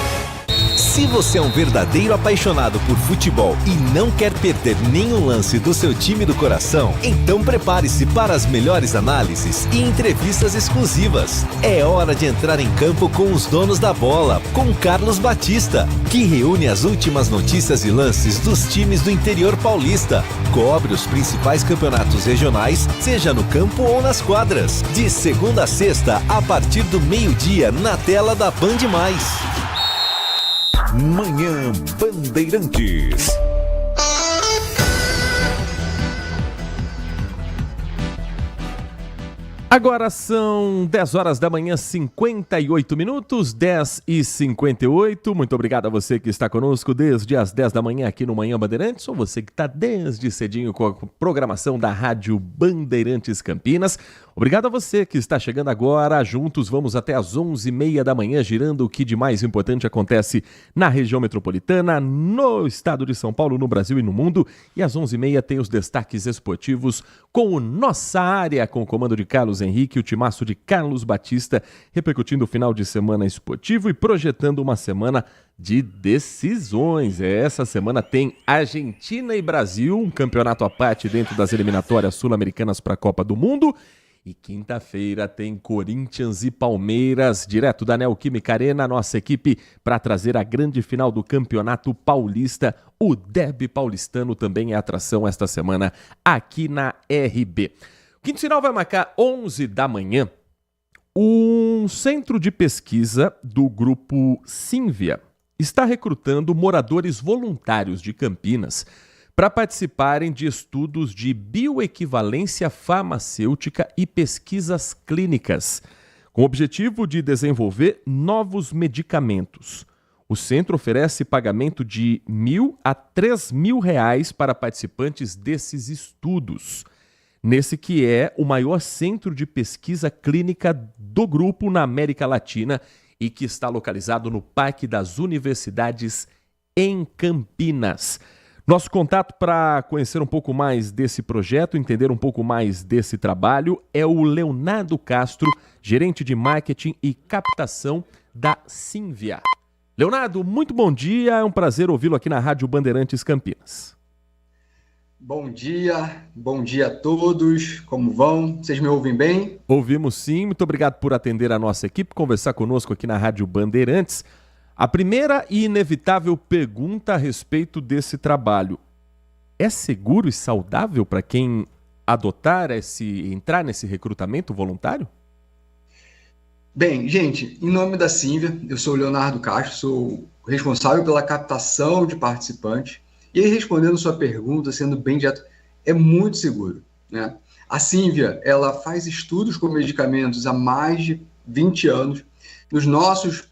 Se você é um verdadeiro apaixonado por futebol e não quer perder nenhum lance do seu time do coração, então prepare-se para as melhores análises e entrevistas exclusivas. É hora de entrar em campo com os donos da bola, com Carlos Batista, que reúne as últimas notícias e lances dos times do interior paulista. Cobre os principais campeonatos regionais, seja no campo ou nas quadras. De segunda a sexta, a partir do meio-dia, na tela da Band Mais. Manhã Bandeirantes. Agora são 10 horas da manhã, 58 minutos, 10h58. Muito obrigado a você que está conosco desde as 10 da manhã aqui no Manhã Bandeirantes, ou você que está desde cedinho com a programação da Rádio Bandeirantes Campinas. Obrigado a você que está chegando agora. Juntos vamos até as 11h30 da manhã, girando o que de mais importante acontece na região metropolitana, no estado de São Paulo, no Brasil e no mundo. E às 11h30 tem os destaques esportivos com o Nossa Área, com o comando de Carlos Henrique, o timaço de Carlos Batista, repercutindo o final de semana esportivo e projetando uma semana de decisões. Essa semana tem Argentina e Brasil, um campeonato à parte dentro das eliminatórias sul-americanas para a Copa do Mundo. E quinta-feira tem Corinthians e Palmeiras, direto da Neoquímica Arena, nossa equipe para trazer a grande final do Campeonato Paulista. O derby paulistano também é atração esta semana aqui na RB. O Quinto Sinal vai marcar 11 da manhã. Um centro de pesquisa do grupo Sínvia está recrutando moradores voluntários de Campinas para participarem de estudos de bioequivalência farmacêutica e pesquisas clínicas, com o objetivo de desenvolver novos medicamentos. O centro oferece pagamento de R$ 1.000 a R$ 3.000 para participantes desses estudos. nesse que é o maior centro de pesquisa clínica do grupo na América Latina e que está localizado no Parque das Universidades em Campinas. Nosso contato para conhecer um pouco mais desse projeto, entender um pouco mais desse trabalho, é o Leonardo Castro, gerente de marketing e captação da Sínvia. Leonardo, muito bom dia, é um prazer ouvi-lo aqui na Rádio Bandeirantes Campinas. Bom dia a todos, como vão? Vocês me ouvem bem? Ouvimos sim, muito obrigado por atender a nossa equipe, conversar conosco aqui na Rádio Bandeirantes. A primeira e inevitável pergunta a respeito desse trabalho: é seguro e saudável para quem entrar nesse recrutamento voluntário? Bem, gente, em nome da Sínvia, eu sou o Leonardo Castro, sou responsável pela captação de participantes. E aí, respondendo sua pergunta, sendo bem direto, é muito seguro, né? A Sínvia, ela faz estudos com medicamentos há mais de 20 anos. Nos nossos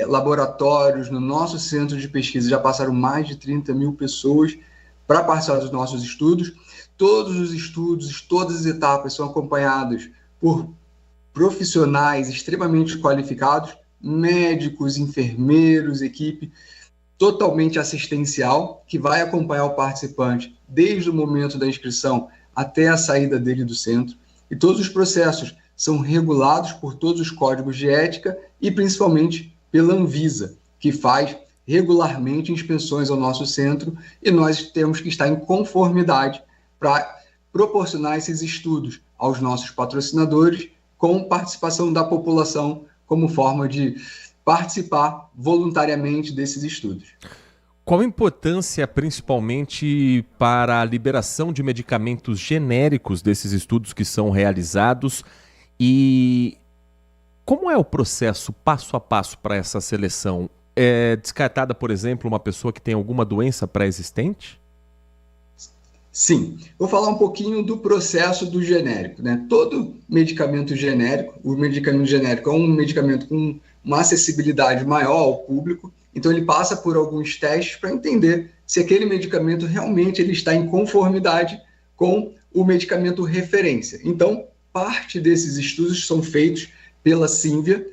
laboratórios, no nosso centro de pesquisa, já passaram mais de 30 mil pessoas para participar dos nossos estudos. Todos os estudos, todas as etapas são acompanhadas por profissionais extremamente qualificados, médicos, enfermeiros, equipe totalmente assistencial, que vai acompanhar o participante desde o momento da inscrição até a saída dele do centro. E todos os processos são regulados por todos os códigos de ética e principalmente pela Anvisa, que faz regularmente inspeções ao nosso centro, e nós temos que estar em conformidade para proporcionar esses estudos aos nossos patrocinadores com participação da população como forma de participar voluntariamente desses estudos. Qual a importância, principalmente, para a liberação de medicamentos genéricos desses estudos que são realizados? E como é o processo passo a passo para essa seleção? É descartada, por exemplo, uma pessoa que tem alguma doença pré-existente? Sim, vou falar um pouquinho do processo do genérico, né? Todo medicamento genérico, o medicamento genérico é um medicamento com uma acessibilidade maior ao público, então ele passa por alguns testes para entender se aquele medicamento realmente ele está em conformidade com o medicamento referência. Então, parte desses estudos são feitos pela Sínvia,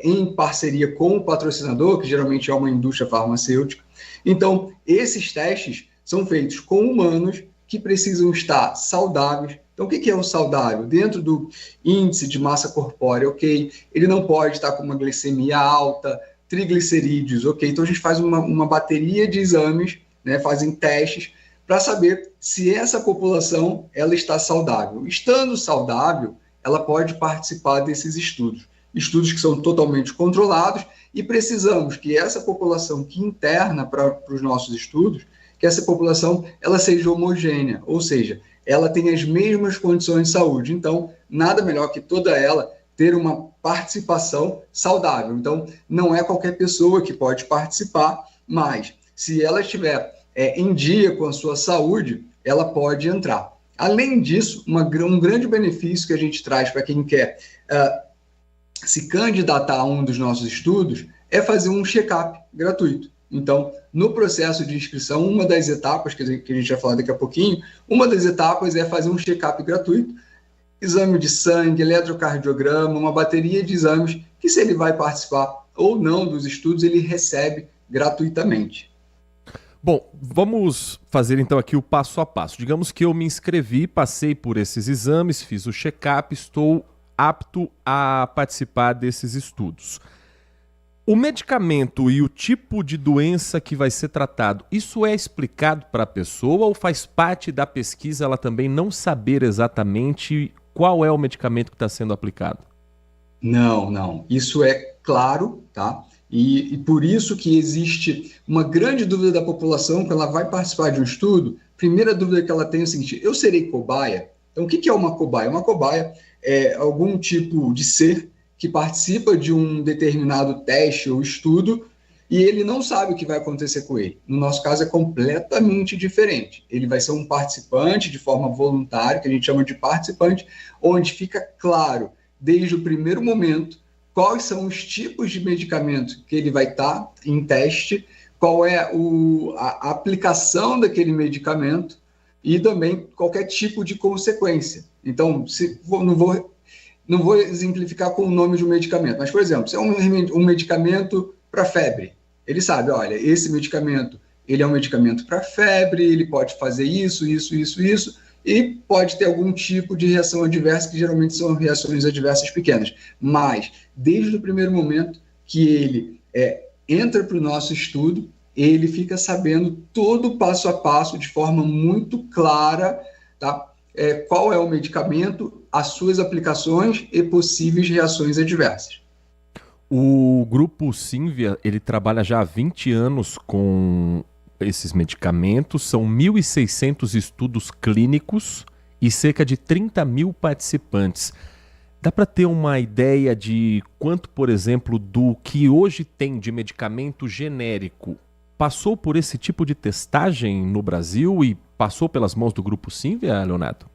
em parceria com o patrocinador, que geralmente é uma indústria farmacêutica. Então, esses testes são feitos com humanos que precisam estar saudáveis. Então, o que é o saudável? Dentro do índice de massa corpórea, ok. Ele não pode estar com uma glicemia alta, triglicerídeos, ok. Então, a gente faz uma bateria de exames, né, fazem testes para saber se essa população ela está saudável. Estando saudável, ela pode participar desses estudos. Estudos que são totalmente controlados, e precisamos que essa população que interna para os nossos estudos, que essa população ela seja homogênea, ou seja, ela tem as mesmas condições de saúde. Então, nada melhor que toda ela ter uma participação saudável. Então, não é qualquer pessoa que pode participar, mas se ela estiver em dia com a sua saúde, ela pode entrar. Além disso, um grande benefício que a gente traz para quem quer se candidatar a um dos nossos estudos é fazer um check-up gratuito. Então, no processo de inscrição, uma das etapas, que a gente vai falar daqui a pouquinho, uma das etapas é fazer um check-up gratuito, exame de sangue, eletrocardiograma, uma bateria de exames, que se ele vai participar ou não dos estudos, ele recebe gratuitamente. Bom, vamos fazer então aqui o passo a passo. Digamos que eu me inscrevi, passei por esses exames, fiz o check-up, estou apto a participar desses estudos. O medicamento e o tipo de doença que vai ser tratado, isso é explicado para a pessoa ou faz parte da pesquisa ela também não saber exatamente qual é o medicamento que está sendo aplicado? Não. Isso é claro, tá? E por isso que existe uma grande dúvida da população quando ela vai participar de um estudo. Primeira dúvida que ela tem é o seguinte: eu serei cobaia? Então, o que é uma cobaia? Uma cobaia é algum tipo de ser que participa de um determinado teste ou estudo e ele não sabe o que vai acontecer com ele. No nosso caso, é completamente diferente. Ele vai ser um participante de forma voluntária, que a gente chama de participante, onde fica claro, desde o primeiro momento, quais são os tipos de medicamento que ele vai estar em teste, qual é a aplicação daquele medicamento, e também qualquer tipo de consequência. Então, não vou exemplificar com o nome de um medicamento, mas, por exemplo, se é um medicamento para febre, ele sabe, olha, esse medicamento, ele é um medicamento para febre, ele pode fazer isso, e pode ter algum tipo de reação adversa, que geralmente são reações adversas pequenas. Mas, desde o primeiro momento que ele entra para o nosso estudo, ele fica sabendo todo o passo a passo, de forma muito clara, tá? Qual é o medicamento, as suas aplicações e possíveis reações adversas. O Grupo Symvia, ele trabalha já há 20 anos com esses medicamentos, são 1.600 estudos clínicos e cerca de 30 mil participantes. Dá para ter uma ideia de quanto, por exemplo, do que hoje tem de medicamento genérico passou por esse tipo de testagem no Brasil e passou pelas mãos do Grupo Symvia, Leonardo?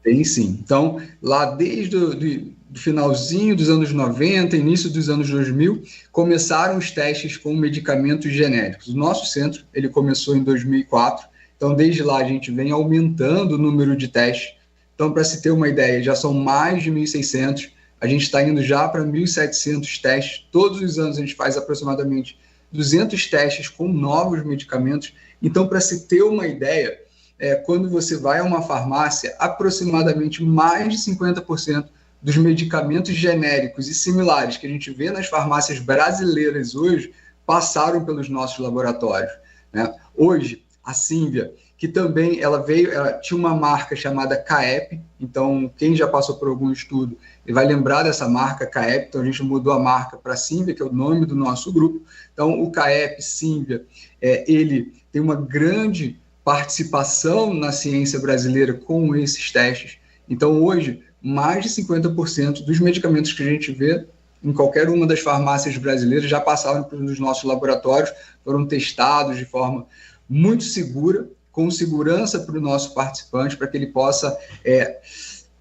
Tem sim. Então, lá desde o finalzinho dos anos 90, início dos anos 2000, começaram os testes com medicamentos genéricos. O nosso centro, ele começou em 2004, então desde lá a gente vem aumentando o número de testes. Então, para se ter uma ideia, já são mais de 1.600, a gente está indo já para 1.700 testes. Todos os anos a gente faz aproximadamente 200 testes com novos medicamentos. Então, para se ter uma ideia, quando você vai a uma farmácia, aproximadamente mais de 50% dos medicamentos genéricos e similares que a gente vê nas farmácias brasileiras hoje passaram pelos nossos laboratórios, né? Hoje, a Symvia, que também ela tinha uma marca chamada CAEP, então quem já passou por algum estudo ele vai lembrar dessa marca CAEP, então a gente mudou a marca para Symvia, que é o nome do nosso grupo. Então o CAEP Symvia, ele tem uma grande participação na ciência brasileira com esses testes. Então hoje, mais de 50% dos medicamentos que a gente vê em qualquer uma das farmácias brasileiras já passaram pelos nossos laboratórios, foram testados de forma muito segura, com segurança para o nosso participante, para que ele possa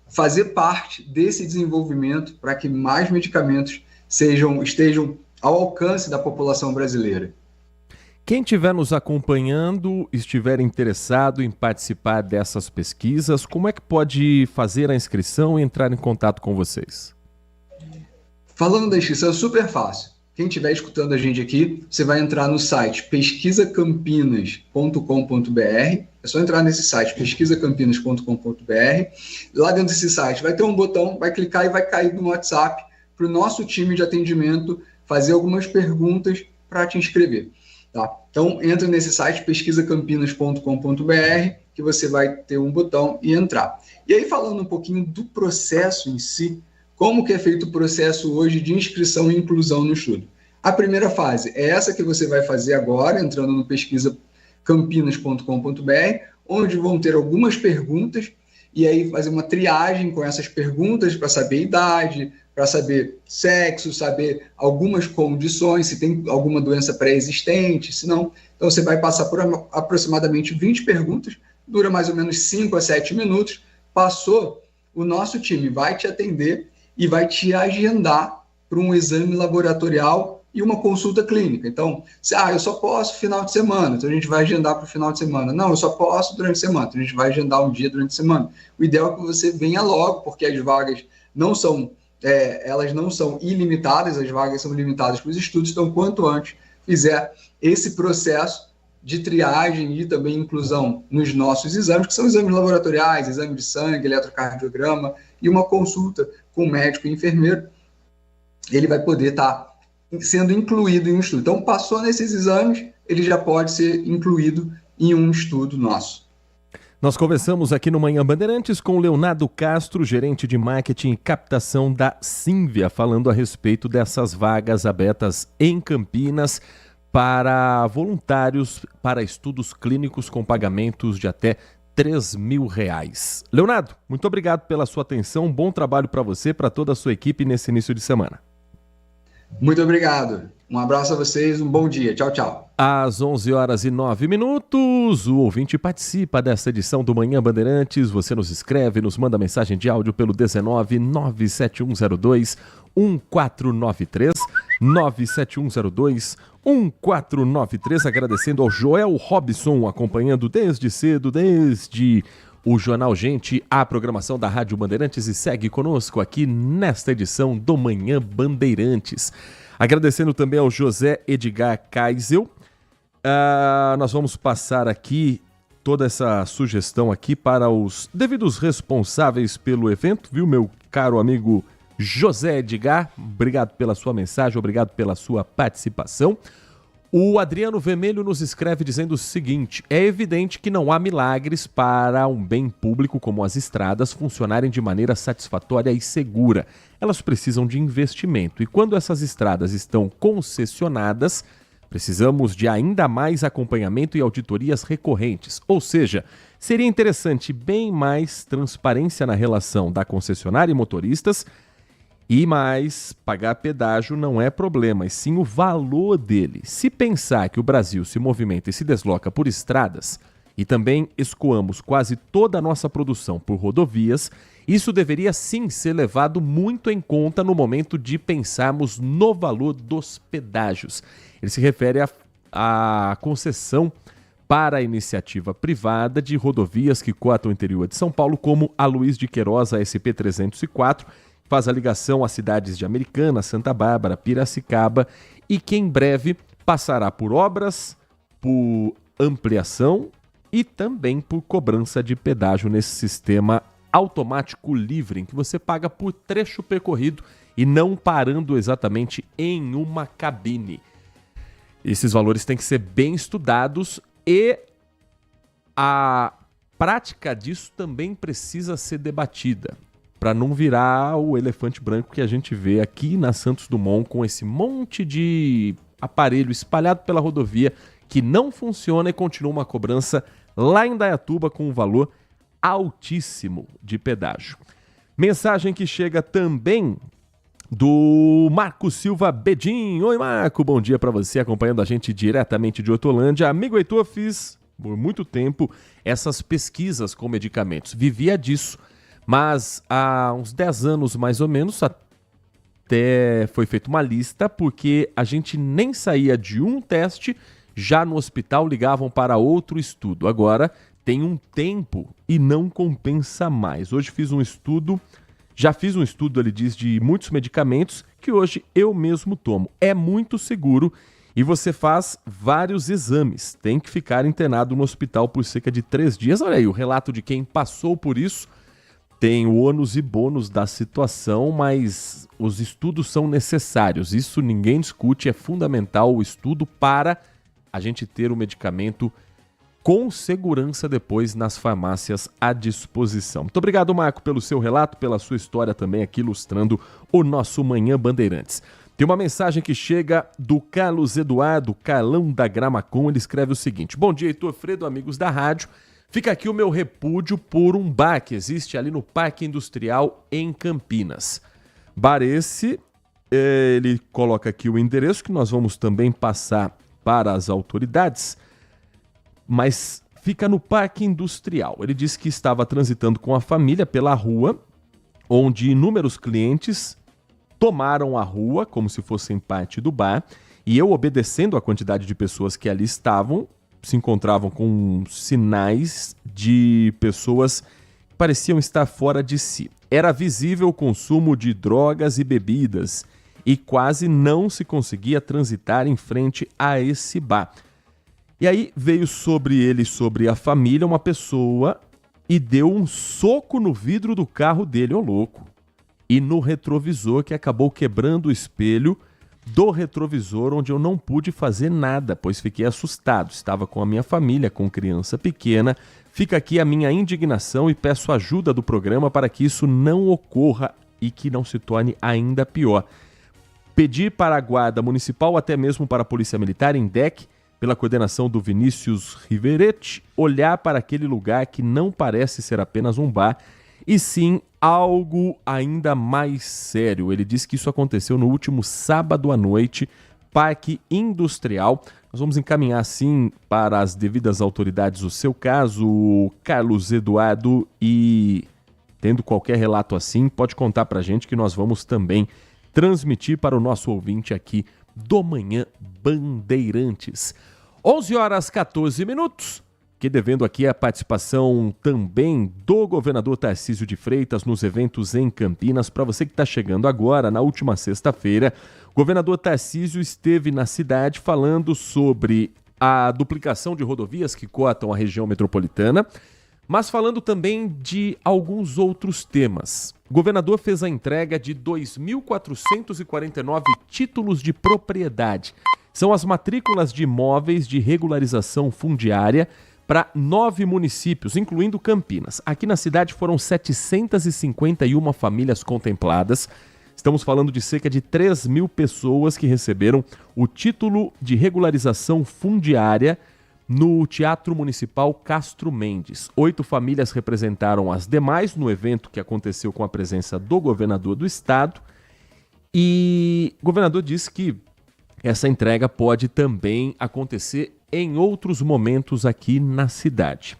fazer parte desse desenvolvimento, para que mais medicamentos estejam ao alcance da população brasileira. Quem estiver nos acompanhando, estiver interessado em participar dessas pesquisas, como é que pode fazer a inscrição e entrar em contato com vocês? Falando da inscrição, é super fácil. Quem estiver escutando a gente aqui, você vai entrar no site pesquisacampinas.com.br. É só entrar nesse site, pesquisacampinas.com.br. Lá dentro desse site vai ter um botão, vai clicar e vai cair no WhatsApp para o nosso time de atendimento fazer algumas perguntas para te inscrever. Tá? Então, entra nesse site, pesquisacampinas.com.br, que você vai ter um botão e entrar. E aí, falando um pouquinho do processo em si, como que é feito o processo hoje de inscrição e inclusão no estudo? A primeira fase é essa que você vai fazer agora, entrando no pesquisacampinas.com.br, onde vão ter algumas perguntas, e aí fazer uma triagem com essas perguntas para saber idade, para saber sexo, saber algumas condições, se tem alguma doença pré-existente, se não. Então, você vai passar por aproximadamente 20 perguntas, dura mais ou menos 5 a 7 minutos. Passou, o nosso time vai te atender e vai te agendar para um exame laboratorial e uma consulta clínica. Então, eu só posso final de semana, então a gente vai agendar para o final de semana. Não, eu só posso durante a semana, então a gente vai agendar um dia durante a semana. O ideal é que você venha logo, porque as vagas não são elas não são ilimitadas, as vagas são limitadas para os estudos, então quanto antes fizer esse processo de triagem e também inclusão nos nossos exames, que são exames laboratoriais, exame de sangue, eletrocardiograma e uma consulta com o médico e enfermeiro, ele vai poder estar sendo incluído em um estudo. Então, passou nesses exames, ele já pode ser incluído em um estudo nosso. Nós conversamos aqui no Manhã Bandeirantes com Leonardo Castro, gerente de marketing e captação da Symvia, falando a respeito dessas vagas abertas em Campinas para voluntários para estudos clínicos com pagamentos de até R$3.000. Leonardo, muito obrigado pela sua atenção, bom trabalho para você, para toda a sua equipe nesse início de semana. Muito obrigado. Um abraço a vocês, um bom dia. Tchau, tchau. Às 11h09, o ouvinte participa desta edição do Manhã Bandeirantes. Você nos escreve, nos manda mensagem de áudio pelo 19 97102 1493, 97102 1493, agradecendo ao Joel Robson, acompanhando desde cedo, desde o Jornal Gente, a programação da Rádio Bandeirantes, e segue conosco aqui nesta edição do Manhã Bandeirantes. Agradecendo também ao José Edgar Kaisel. Nós vamos passar aqui toda essa sugestão aqui para os devidos responsáveis pelo evento, viu, meu caro amigo José Edgar? Obrigado pela sua mensagem, obrigado pela sua participação. O Adriano Vermelho nos escreve dizendo o seguinte: é evidente que não há milagres para um bem público como as estradas funcionarem de maneira satisfatória e segura. Elas precisam de investimento e quando essas estradas estão concessionadas, precisamos de ainda mais acompanhamento e auditorias recorrentes. Ou seja, seria interessante bem mais transparência na relação da concessionária e motoristas. E mais, pagar pedágio não é problema, e sim o valor dele. Se pensar que o Brasil se movimenta e se desloca por estradas, e também escoamos quase toda a nossa produção por rodovias, isso deveria sim ser levado muito em conta no momento de pensarmos no valor dos pedágios. Ele se refere à concessão para a iniciativa privada de rodovias que cortam o interior de São Paulo, como a Luiz de Queiroz, a SP-304, faz a ligação às cidades de Americana, Santa Bárbara, Piracicaba e que em breve passará por obras, por ampliação e também por cobrança de pedágio nesse sistema automático livre, em que você paga por trecho percorrido e não parando exatamente em uma cabine. Esses valores têm que ser bem estudados e a prática disso também precisa ser debatida, para não virar o elefante branco que a gente vê aqui na Santos Dumont, com esse monte de aparelho espalhado pela rodovia que não funciona e continua uma cobrança lá em Indaiatuba com um valor altíssimo de pedágio. Mensagem que chega também do Marco Silva Bedim. Oi, Marco, bom dia para você, acompanhando a gente diretamente de Hortolândia. Amigo Heitor, fiz por muito tempo essas pesquisas com medicamentos, vivia disso. Mas há uns 10 anos, mais ou menos, até foi feita uma lista, porque a gente nem saía de um teste, já no hospital ligavam para outro estudo. Agora tem um tempo e não compensa mais. Hoje já fiz um estudo, ele diz, de muitos medicamentos que hoje eu mesmo tomo. É muito seguro e você faz vários exames. Tem que ficar internado no hospital por cerca de 3 dias. Olha aí, o relato de quem passou por isso. Tem o ônus e bônus da situação, mas os estudos são necessários. Isso ninguém discute, é fundamental o estudo para a gente ter o medicamento com segurança depois nas farmácias à disposição. Muito obrigado, Marco, pelo seu relato, pela sua história também aqui ilustrando o nosso Manhã Bandeirantes. Tem uma mensagem que chega do Carlos Eduardo, Carlão da Gramacom. Ele escreve o seguinte: bom dia, Heitor Fredo, amigos da rádio. Fica aqui o meu repúdio por um bar que existe ali no Parque Industrial em Campinas. Bar esse, ele coloca aqui o endereço que nós vamos também passar para as autoridades, mas fica no Parque Industrial. Ele disse que estava transitando com a família pela rua, onde inúmeros clientes tomaram a rua como se fossem parte do bar, e eu, obedecendo a quantidade de pessoas que ali estavam, se encontravam com sinais de pessoas que pareciam estar fora de si. Era visível o consumo de drogas e bebidas e quase não se conseguia transitar em frente a esse bar. E aí veio sobre a família, uma pessoa e deu um soco no vidro do carro dele, ô louco, e no retrovisor, que acabou quebrando o espelho do retrovisor, onde eu não pude fazer nada, pois fiquei assustado. Estava com a minha família, com criança pequena. Fica aqui a minha indignação e peço ajuda do programa para que isso não ocorra e que não se torne ainda pior. Pedi para a Guarda Municipal, até mesmo para a Polícia Militar, INDEC, pela coordenação do Vinícius Riveretti, olhar para aquele lugar que não parece ser apenas um bar, e sim algo ainda mais sério. Ele diz que isso aconteceu no último sábado à noite, Parque Industrial. Nós vamos encaminhar, sim, para as devidas autoridades o seu caso, Carlos Eduardo, e tendo qualquer relato assim, pode contar para a gente que nós vamos também transmitir para o nosso ouvinte aqui do Manhã Bandeirantes. 11h14, que devendo aqui a participação também do governador Tarcísio de Freitas nos eventos em Campinas. Para você que está chegando agora, na última sexta-feira, o governador Tarcísio esteve na cidade falando sobre a duplicação de rodovias que cortam a região metropolitana, mas falando também de alguns outros temas. O governador fez a entrega de 2.449 títulos de propriedade. São as matrículas de imóveis de regularização fundiária para 9 municípios, incluindo Campinas. Aqui na cidade foram 751 famílias contempladas. Estamos falando de cerca de 3.000 pessoas que receberam o título de regularização fundiária no Teatro Municipal Castro Mendes. 8 famílias representaram as demais no evento que aconteceu com a presença do governador do estado. E o governador disse que essa entrega pode também acontecer em outros momentos aqui na cidade.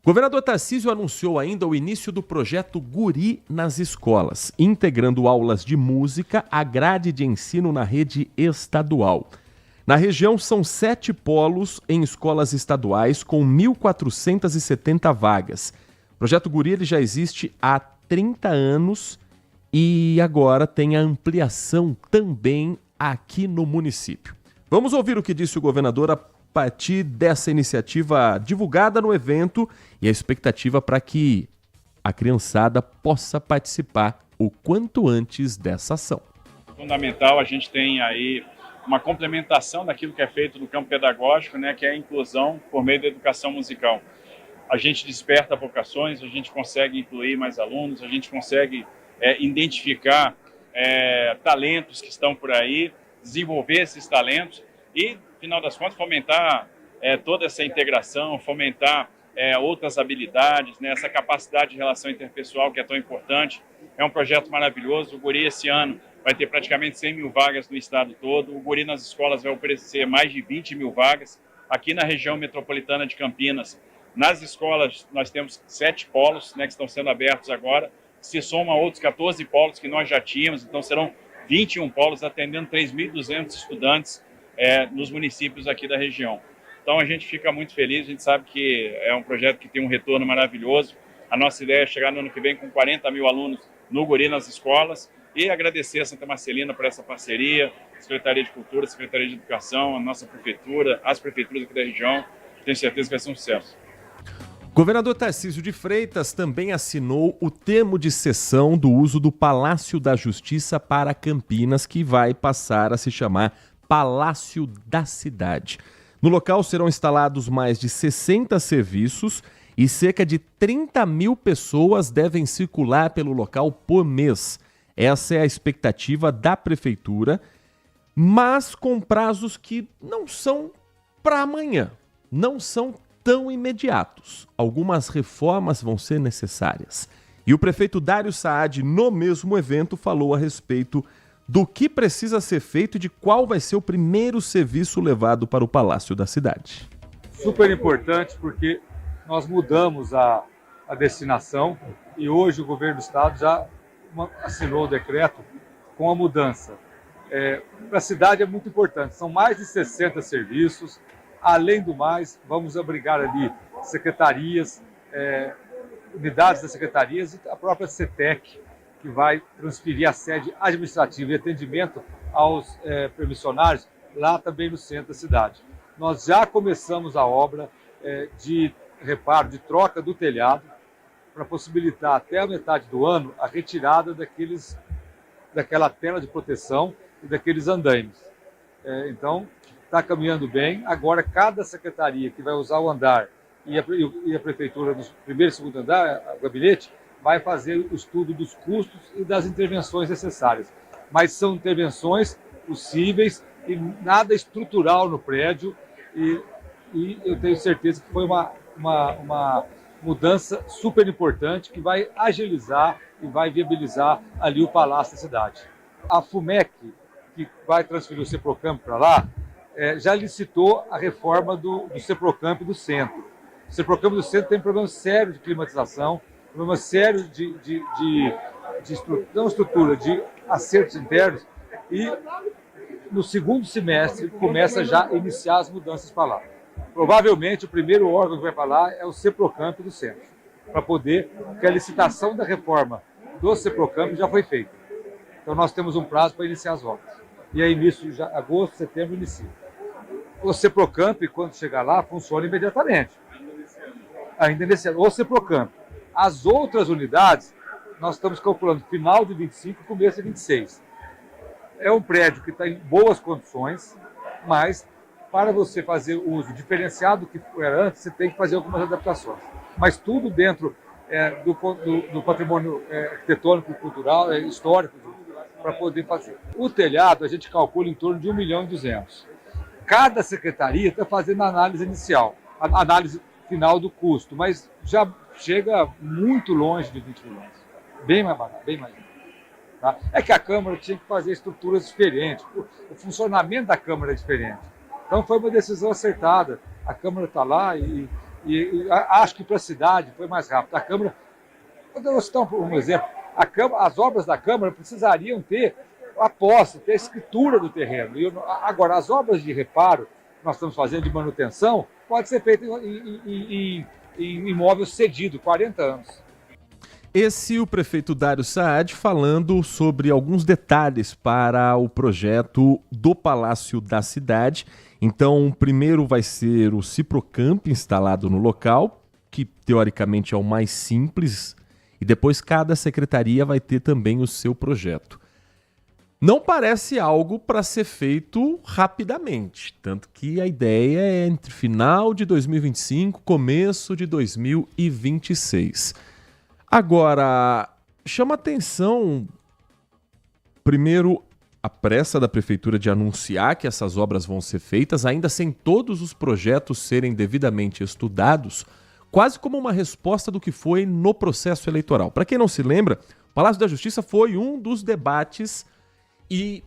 O governador Tarcísio anunciou ainda o início do projeto Guri nas escolas, integrando aulas de música à grade de ensino na rede estadual. Na região são 7 polos em escolas estaduais com 1.470 vagas. O projeto Guri ele já existe há 30 anos e agora tem a ampliação também aqui no município. Vamos ouvir o que disse o governador a partir dessa iniciativa divulgada no evento e a expectativa para que a criançada possa participar o quanto antes dessa ação. Fundamental, a gente tem aí uma complementação daquilo que é feito no campo pedagógico, né, que é a inclusão por meio da educação musical. A gente desperta vocações, a gente consegue incluir mais alunos, a gente consegue identificar talentos que estão por aí, desenvolver esses talentos e, no final das contas, fomentar toda essa integração, fomentar outras habilidades, né, essa capacidade de relação interpessoal que é tão importante. É um projeto maravilhoso. O Guri esse ano vai ter praticamente 100.000 vagas no estado todo. O Guri nas escolas vai oferecer mais de 20.000 vagas. Aqui na região metropolitana de Campinas, nas escolas, nós temos 7 polos, né, que estão sendo abertos agora. Se soma a outros 14 polos que nós já tínhamos, então serão 21 polos atendendo 3.200 estudantes nos municípios aqui da região. Então a gente fica muito feliz, a gente sabe que é um projeto que tem um retorno maravilhoso. A nossa ideia é chegar no ano que vem com 40.000 alunos no Guri nas escolas e agradecer a Santa Marcelina por essa parceria, Secretaria de Cultura, Secretaria de Educação, a nossa prefeitura, as prefeituras aqui da região. Tenho certeza que vai ser um sucesso. O governador Tarcísio de Freitas também assinou o termo de cessão do uso do Palácio da Justiça para Campinas, que vai passar a se chamar Palácio da Cidade. No local serão instalados mais de 60 serviços e cerca de 30.000 pessoas devem circular pelo local por mês. Essa é a expectativa da prefeitura, mas com prazos que não são para amanhã, não são tão imediatos. Algumas reformas vão ser necessárias. E o prefeito Dário Saad, no mesmo evento, falou a respeito do que precisa ser feito e de qual vai ser o primeiro serviço levado para o Palácio da Cidade. Super importante porque nós mudamos a destinação e hoje o governo do estado já assinou o decreto com a mudança. Para a cidade é muito importante, são mais de 60 serviços. Além do mais, vamos abrigar ali secretarias, unidades das secretarias e a própria CETEC, que vai transferir a sede administrativa e atendimento aos permissionários lá também no centro da cidade. Nós já começamos a obra de reparo, de troca do telhado, para possibilitar até a metade do ano a retirada daquela tela de proteção e daqueles andaimes. Então, está caminhando bem. Agora, cada secretaria que vai usar o andar e a prefeitura no primeiro e segundo andar, o gabinete, vai fazer o estudo dos custos e das intervenções necessárias. Mas são intervenções possíveis e nada estrutural no prédio e eu tenho certeza que foi uma mudança super importante que vai agilizar e vai viabilizar ali o Palácio da Cidade. A FUMEC, que vai transferir o Ceprocamp para lá, já licitou a reforma do Ceprocamp do centro. O Ceprocamp do centro tem problemas sérios de climatização, problemas sérios de estrutura, de acertos internos, e no segundo semestre começa já a iniciar as mudanças para lá. Provavelmente o primeiro órgão que vai para lá é o Ceprocamp do centro, para poder, porque a licitação da reforma do Ceprocamp já foi feita. Então nós temos um prazo para iniciar as obras. E aí início de agosto, setembro inicia. O Ceprocamp, quando chegar lá, funciona imediatamente. Ainda nesse ano. O Ceprocamp. As outras unidades, nós estamos calculando final de 25 e começo de 26. É um prédio que está em boas condições, mas para você fazer o uso diferenciado do que era antes, você tem que fazer algumas adaptações. Mas tudo dentro do patrimônio arquitetônico, cultural, histórico, para poder fazer. O telhado, a gente calcula em torno de 1,2 milhões. Cada secretaria está fazendo a análise inicial, a análise final do custo, mas já chega muito longe de 20 milhões. Bem mais barato, bem mais barato. Tá? É que a Câmara tinha que fazer estruturas diferentes, o funcionamento da Câmara é diferente. Então foi uma decisão acertada. A Câmara está lá e acho que para a cidade foi mais rápido. A Câmara, eu vou citar um exemplo, as obras da Câmara precisariam ter a posse, ter a escritura do terreno. Agora, as obras de reparo que nós estamos fazendo de manutenção pode ser feita em imóvel cedido, 40 anos. Esse o prefeito Dário Saad falando sobre alguns detalhes para o projeto do Palácio da Cidade. Então, primeiro vai ser o Ciprocamp instalado no local, que teoricamente é o mais simples, e depois cada secretaria vai ter também o seu projeto. Não parece algo para ser feito rapidamente, tanto que a ideia é entre final de 2025 começo de 2026. Agora, chama atenção, primeiro, a pressa da prefeitura de anunciar que essas obras vão ser feitas, ainda sem todos os projetos serem devidamente estudados, quase como uma resposta do que foi no processo eleitoral. Para quem não se lembra, o Palácio da Justiça foi um dos debates e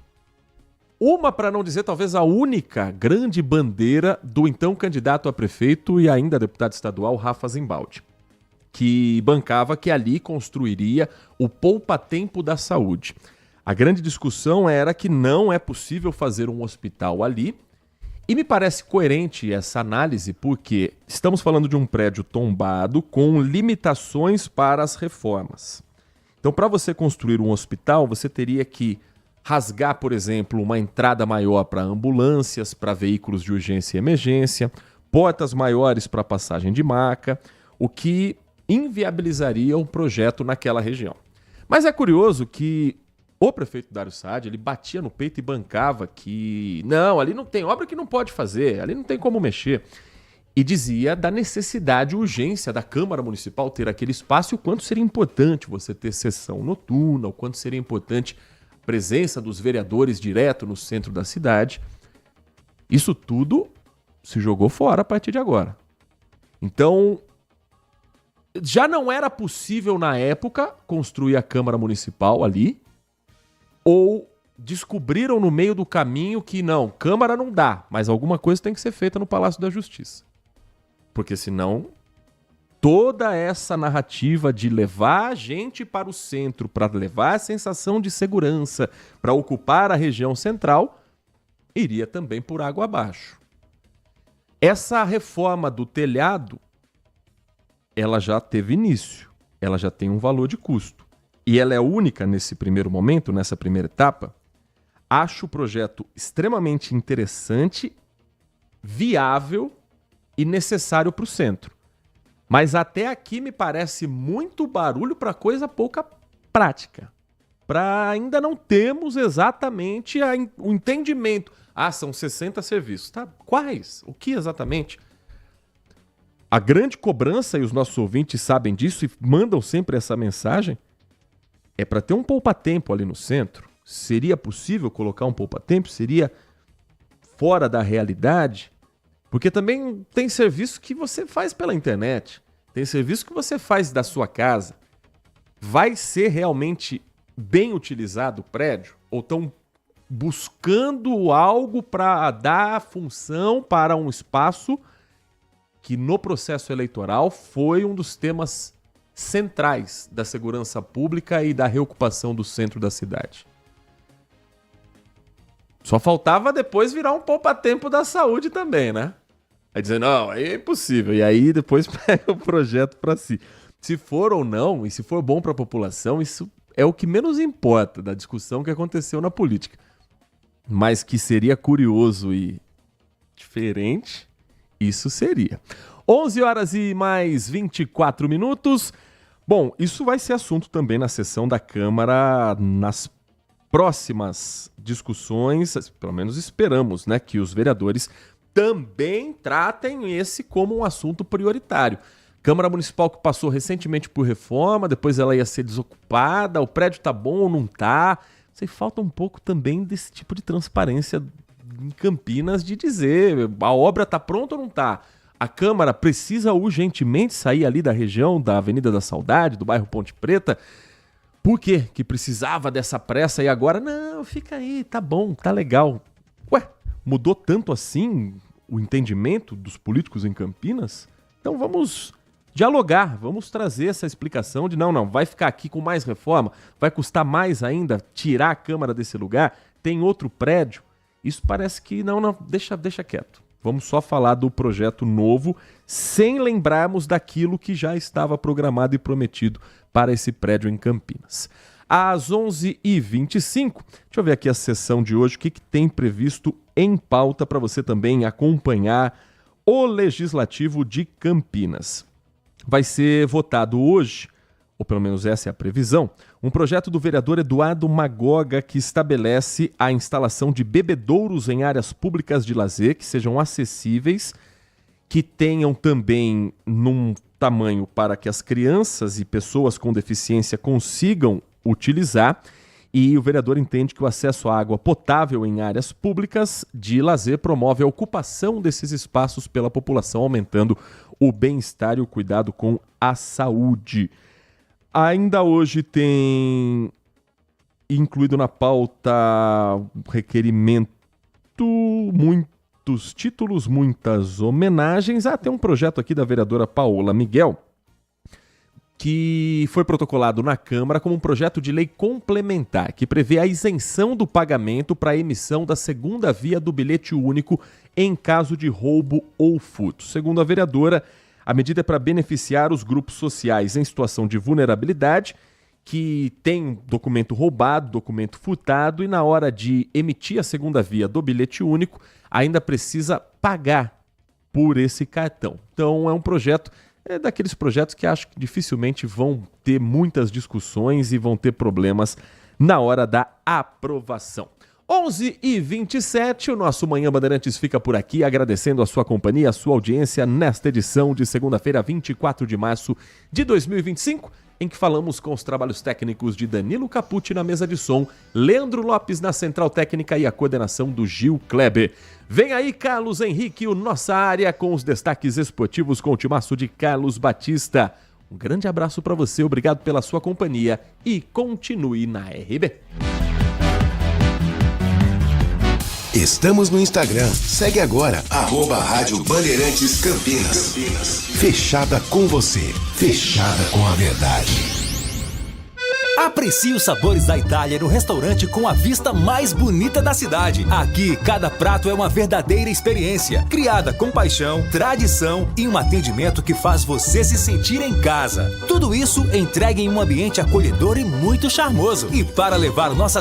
uma, para não dizer talvez a única, grande bandeira do então candidato a prefeito e ainda deputado estadual Rafa Zimbaldi, que bancava que ali construiria o poupa-tempo da saúde. A grande discussão era que não é possível fazer um hospital ali, e me parece coerente essa análise porque estamos falando de um prédio tombado com limitações para as reformas. Então, para você construir um hospital, você teria que rasgar, por exemplo, uma entrada maior para ambulâncias, para veículos de urgência e emergência, portas maiores para passagem de maca, o que inviabilizaria um projeto naquela região. Mas é curioso que o prefeito Dário Saad, ele batia no peito e bancava que não, ali não tem obra que não pode fazer, ali não tem como mexer. E dizia da necessidade e urgência da Câmara Municipal ter aquele espaço e o quanto seria importante você ter sessão noturna, o quanto seria importante a presença dos vereadores direto no centro da cidade. Isso tudo se jogou fora a partir de agora. Então, já não era possível na época construir a Câmara Municipal ali, ou descobriram no meio do caminho que não, Câmara não dá, mas alguma coisa tem que ser feita no Palácio da Justiça. Porque senão, toda essa narrativa de levar a gente para o centro, para levar a sensação de segurança, para ocupar a região central, iria também por água abaixo. Essa reforma do telhado, ela já teve início, ela já tem um valor de custo. E ela é única nesse primeiro momento, nessa primeira etapa. Acho o projeto extremamente interessante, viável e necessário para o centro. Mas até aqui me parece muito barulho para coisa pouca prática. Ainda não temos exatamente o entendimento. São 60 serviços. Tá? Quais? O que exatamente? A grande cobrança, e os nossos ouvintes sabem disso e mandam sempre essa mensagem, é para ter um poupa-tempo ali no centro. Seria possível colocar um poupa-tempo? Seria fora da realidade? Porque também tem serviço que você faz pela internet. Tem serviço que você faz da sua casa. Vai ser realmente bem utilizado o prédio? Ou estão buscando algo para dar função para um espaço que no processo eleitoral foi um dos temas centrais da segurança pública e da reocupação do centro da cidade. Só faltava depois virar um poupa-tempo da saúde também, né? Aí dizer, não, aí é impossível. E aí depois pega o projeto para si. Se for ou não, e se for bom para a população, isso é o que menos importa da discussão que aconteceu na política. Mas que seria curioso e diferente, isso seria. 11 horas e mais 24 minutos. Bom, isso vai ser assunto também na sessão da Câmara nas próximas discussões, pelo menos esperamos, né, que os vereadores também tratem esse como um assunto prioritário. Câmara Municipal que passou recentemente por reforma, depois ela ia ser desocupada, o prédio tá bom ou não tá? Sei, falta um pouco também desse tipo de transparência em Campinas de dizer a obra tá pronta ou não tá? A Câmara precisa urgentemente sair ali da região da Avenida da Saudade, do bairro Ponte Preta. Por quê? Que precisava dessa pressa e agora, não, fica aí, tá bom, tá legal. Ué, mudou tanto assim o entendimento dos políticos em Campinas? Então vamos dialogar, vamos trazer essa explicação de não, vai ficar aqui com mais reforma, vai custar mais ainda tirar a Câmara desse lugar, tem outro prédio. Isso parece que não, deixa quieto. Vamos só falar do projeto novo, sem lembrarmos daquilo que já estava programado e prometido para esse prédio em Campinas. Às 11h25, deixa eu ver aqui a sessão de hoje, o que tem previsto em pauta para você também acompanhar o Legislativo de Campinas. Vai ser votado hoje, ou pelo menos essa é a previsão, um projeto do vereador Eduardo Magoga que estabelece a instalação de bebedouros em áreas públicas de lazer que sejam acessíveis, que tenham também num tamanho para que as crianças e pessoas com deficiência consigam utilizar, e o vereador entende que o acesso à água potável em áreas públicas de lazer promove a ocupação desses espaços pela população, aumentando o bem-estar e o cuidado com a saúde. Ainda hoje tem incluído na pauta requerimento, muitos títulos, muitas homenagens. Tem um projeto aqui da vereadora Paola Miguel, que foi protocolado na Câmara como um projeto de lei complementar, que prevê a isenção do pagamento para a emissão da segunda via do bilhete único em caso de roubo ou furto. Segundo a vereadora, a medida é para beneficiar os grupos sociais em situação de vulnerabilidade, que tem documento roubado, documento furtado, e na hora de emitir a segunda via do bilhete único, ainda precisa pagar por esse cartão. Então é um projeto, daqueles projetos que acho que dificilmente vão ter muitas discussões e vão ter problemas na hora da aprovação. 11h27, o nosso Manhã Bandeirantes fica por aqui, agradecendo a sua companhia, a sua audiência nesta edição de segunda-feira, 24 de março de 2025, em que falamos com os trabalhos técnicos de Danilo Capucci na mesa de som, Leandro Lopes na central técnica e a coordenação do Gil Kleber. Vem aí Carlos Henrique, o Nossa Área, com os destaques esportivos com o timaço de Carlos Batista. Um grande abraço para você, obrigado pela sua companhia e continue na RB. Estamos no Instagram. Segue agora, @Rádio Bandeirantes Campinas. Fechada com você. Fechada com a verdade. Aprecie os sabores da Itália no restaurante com a vista mais bonita da cidade. Aqui, cada prato é uma verdadeira experiência, criada com paixão, tradição e um atendimento que faz você se sentir em casa. Tudo isso entregue em um ambiente acolhedor e muito charmoso. E para levar nossas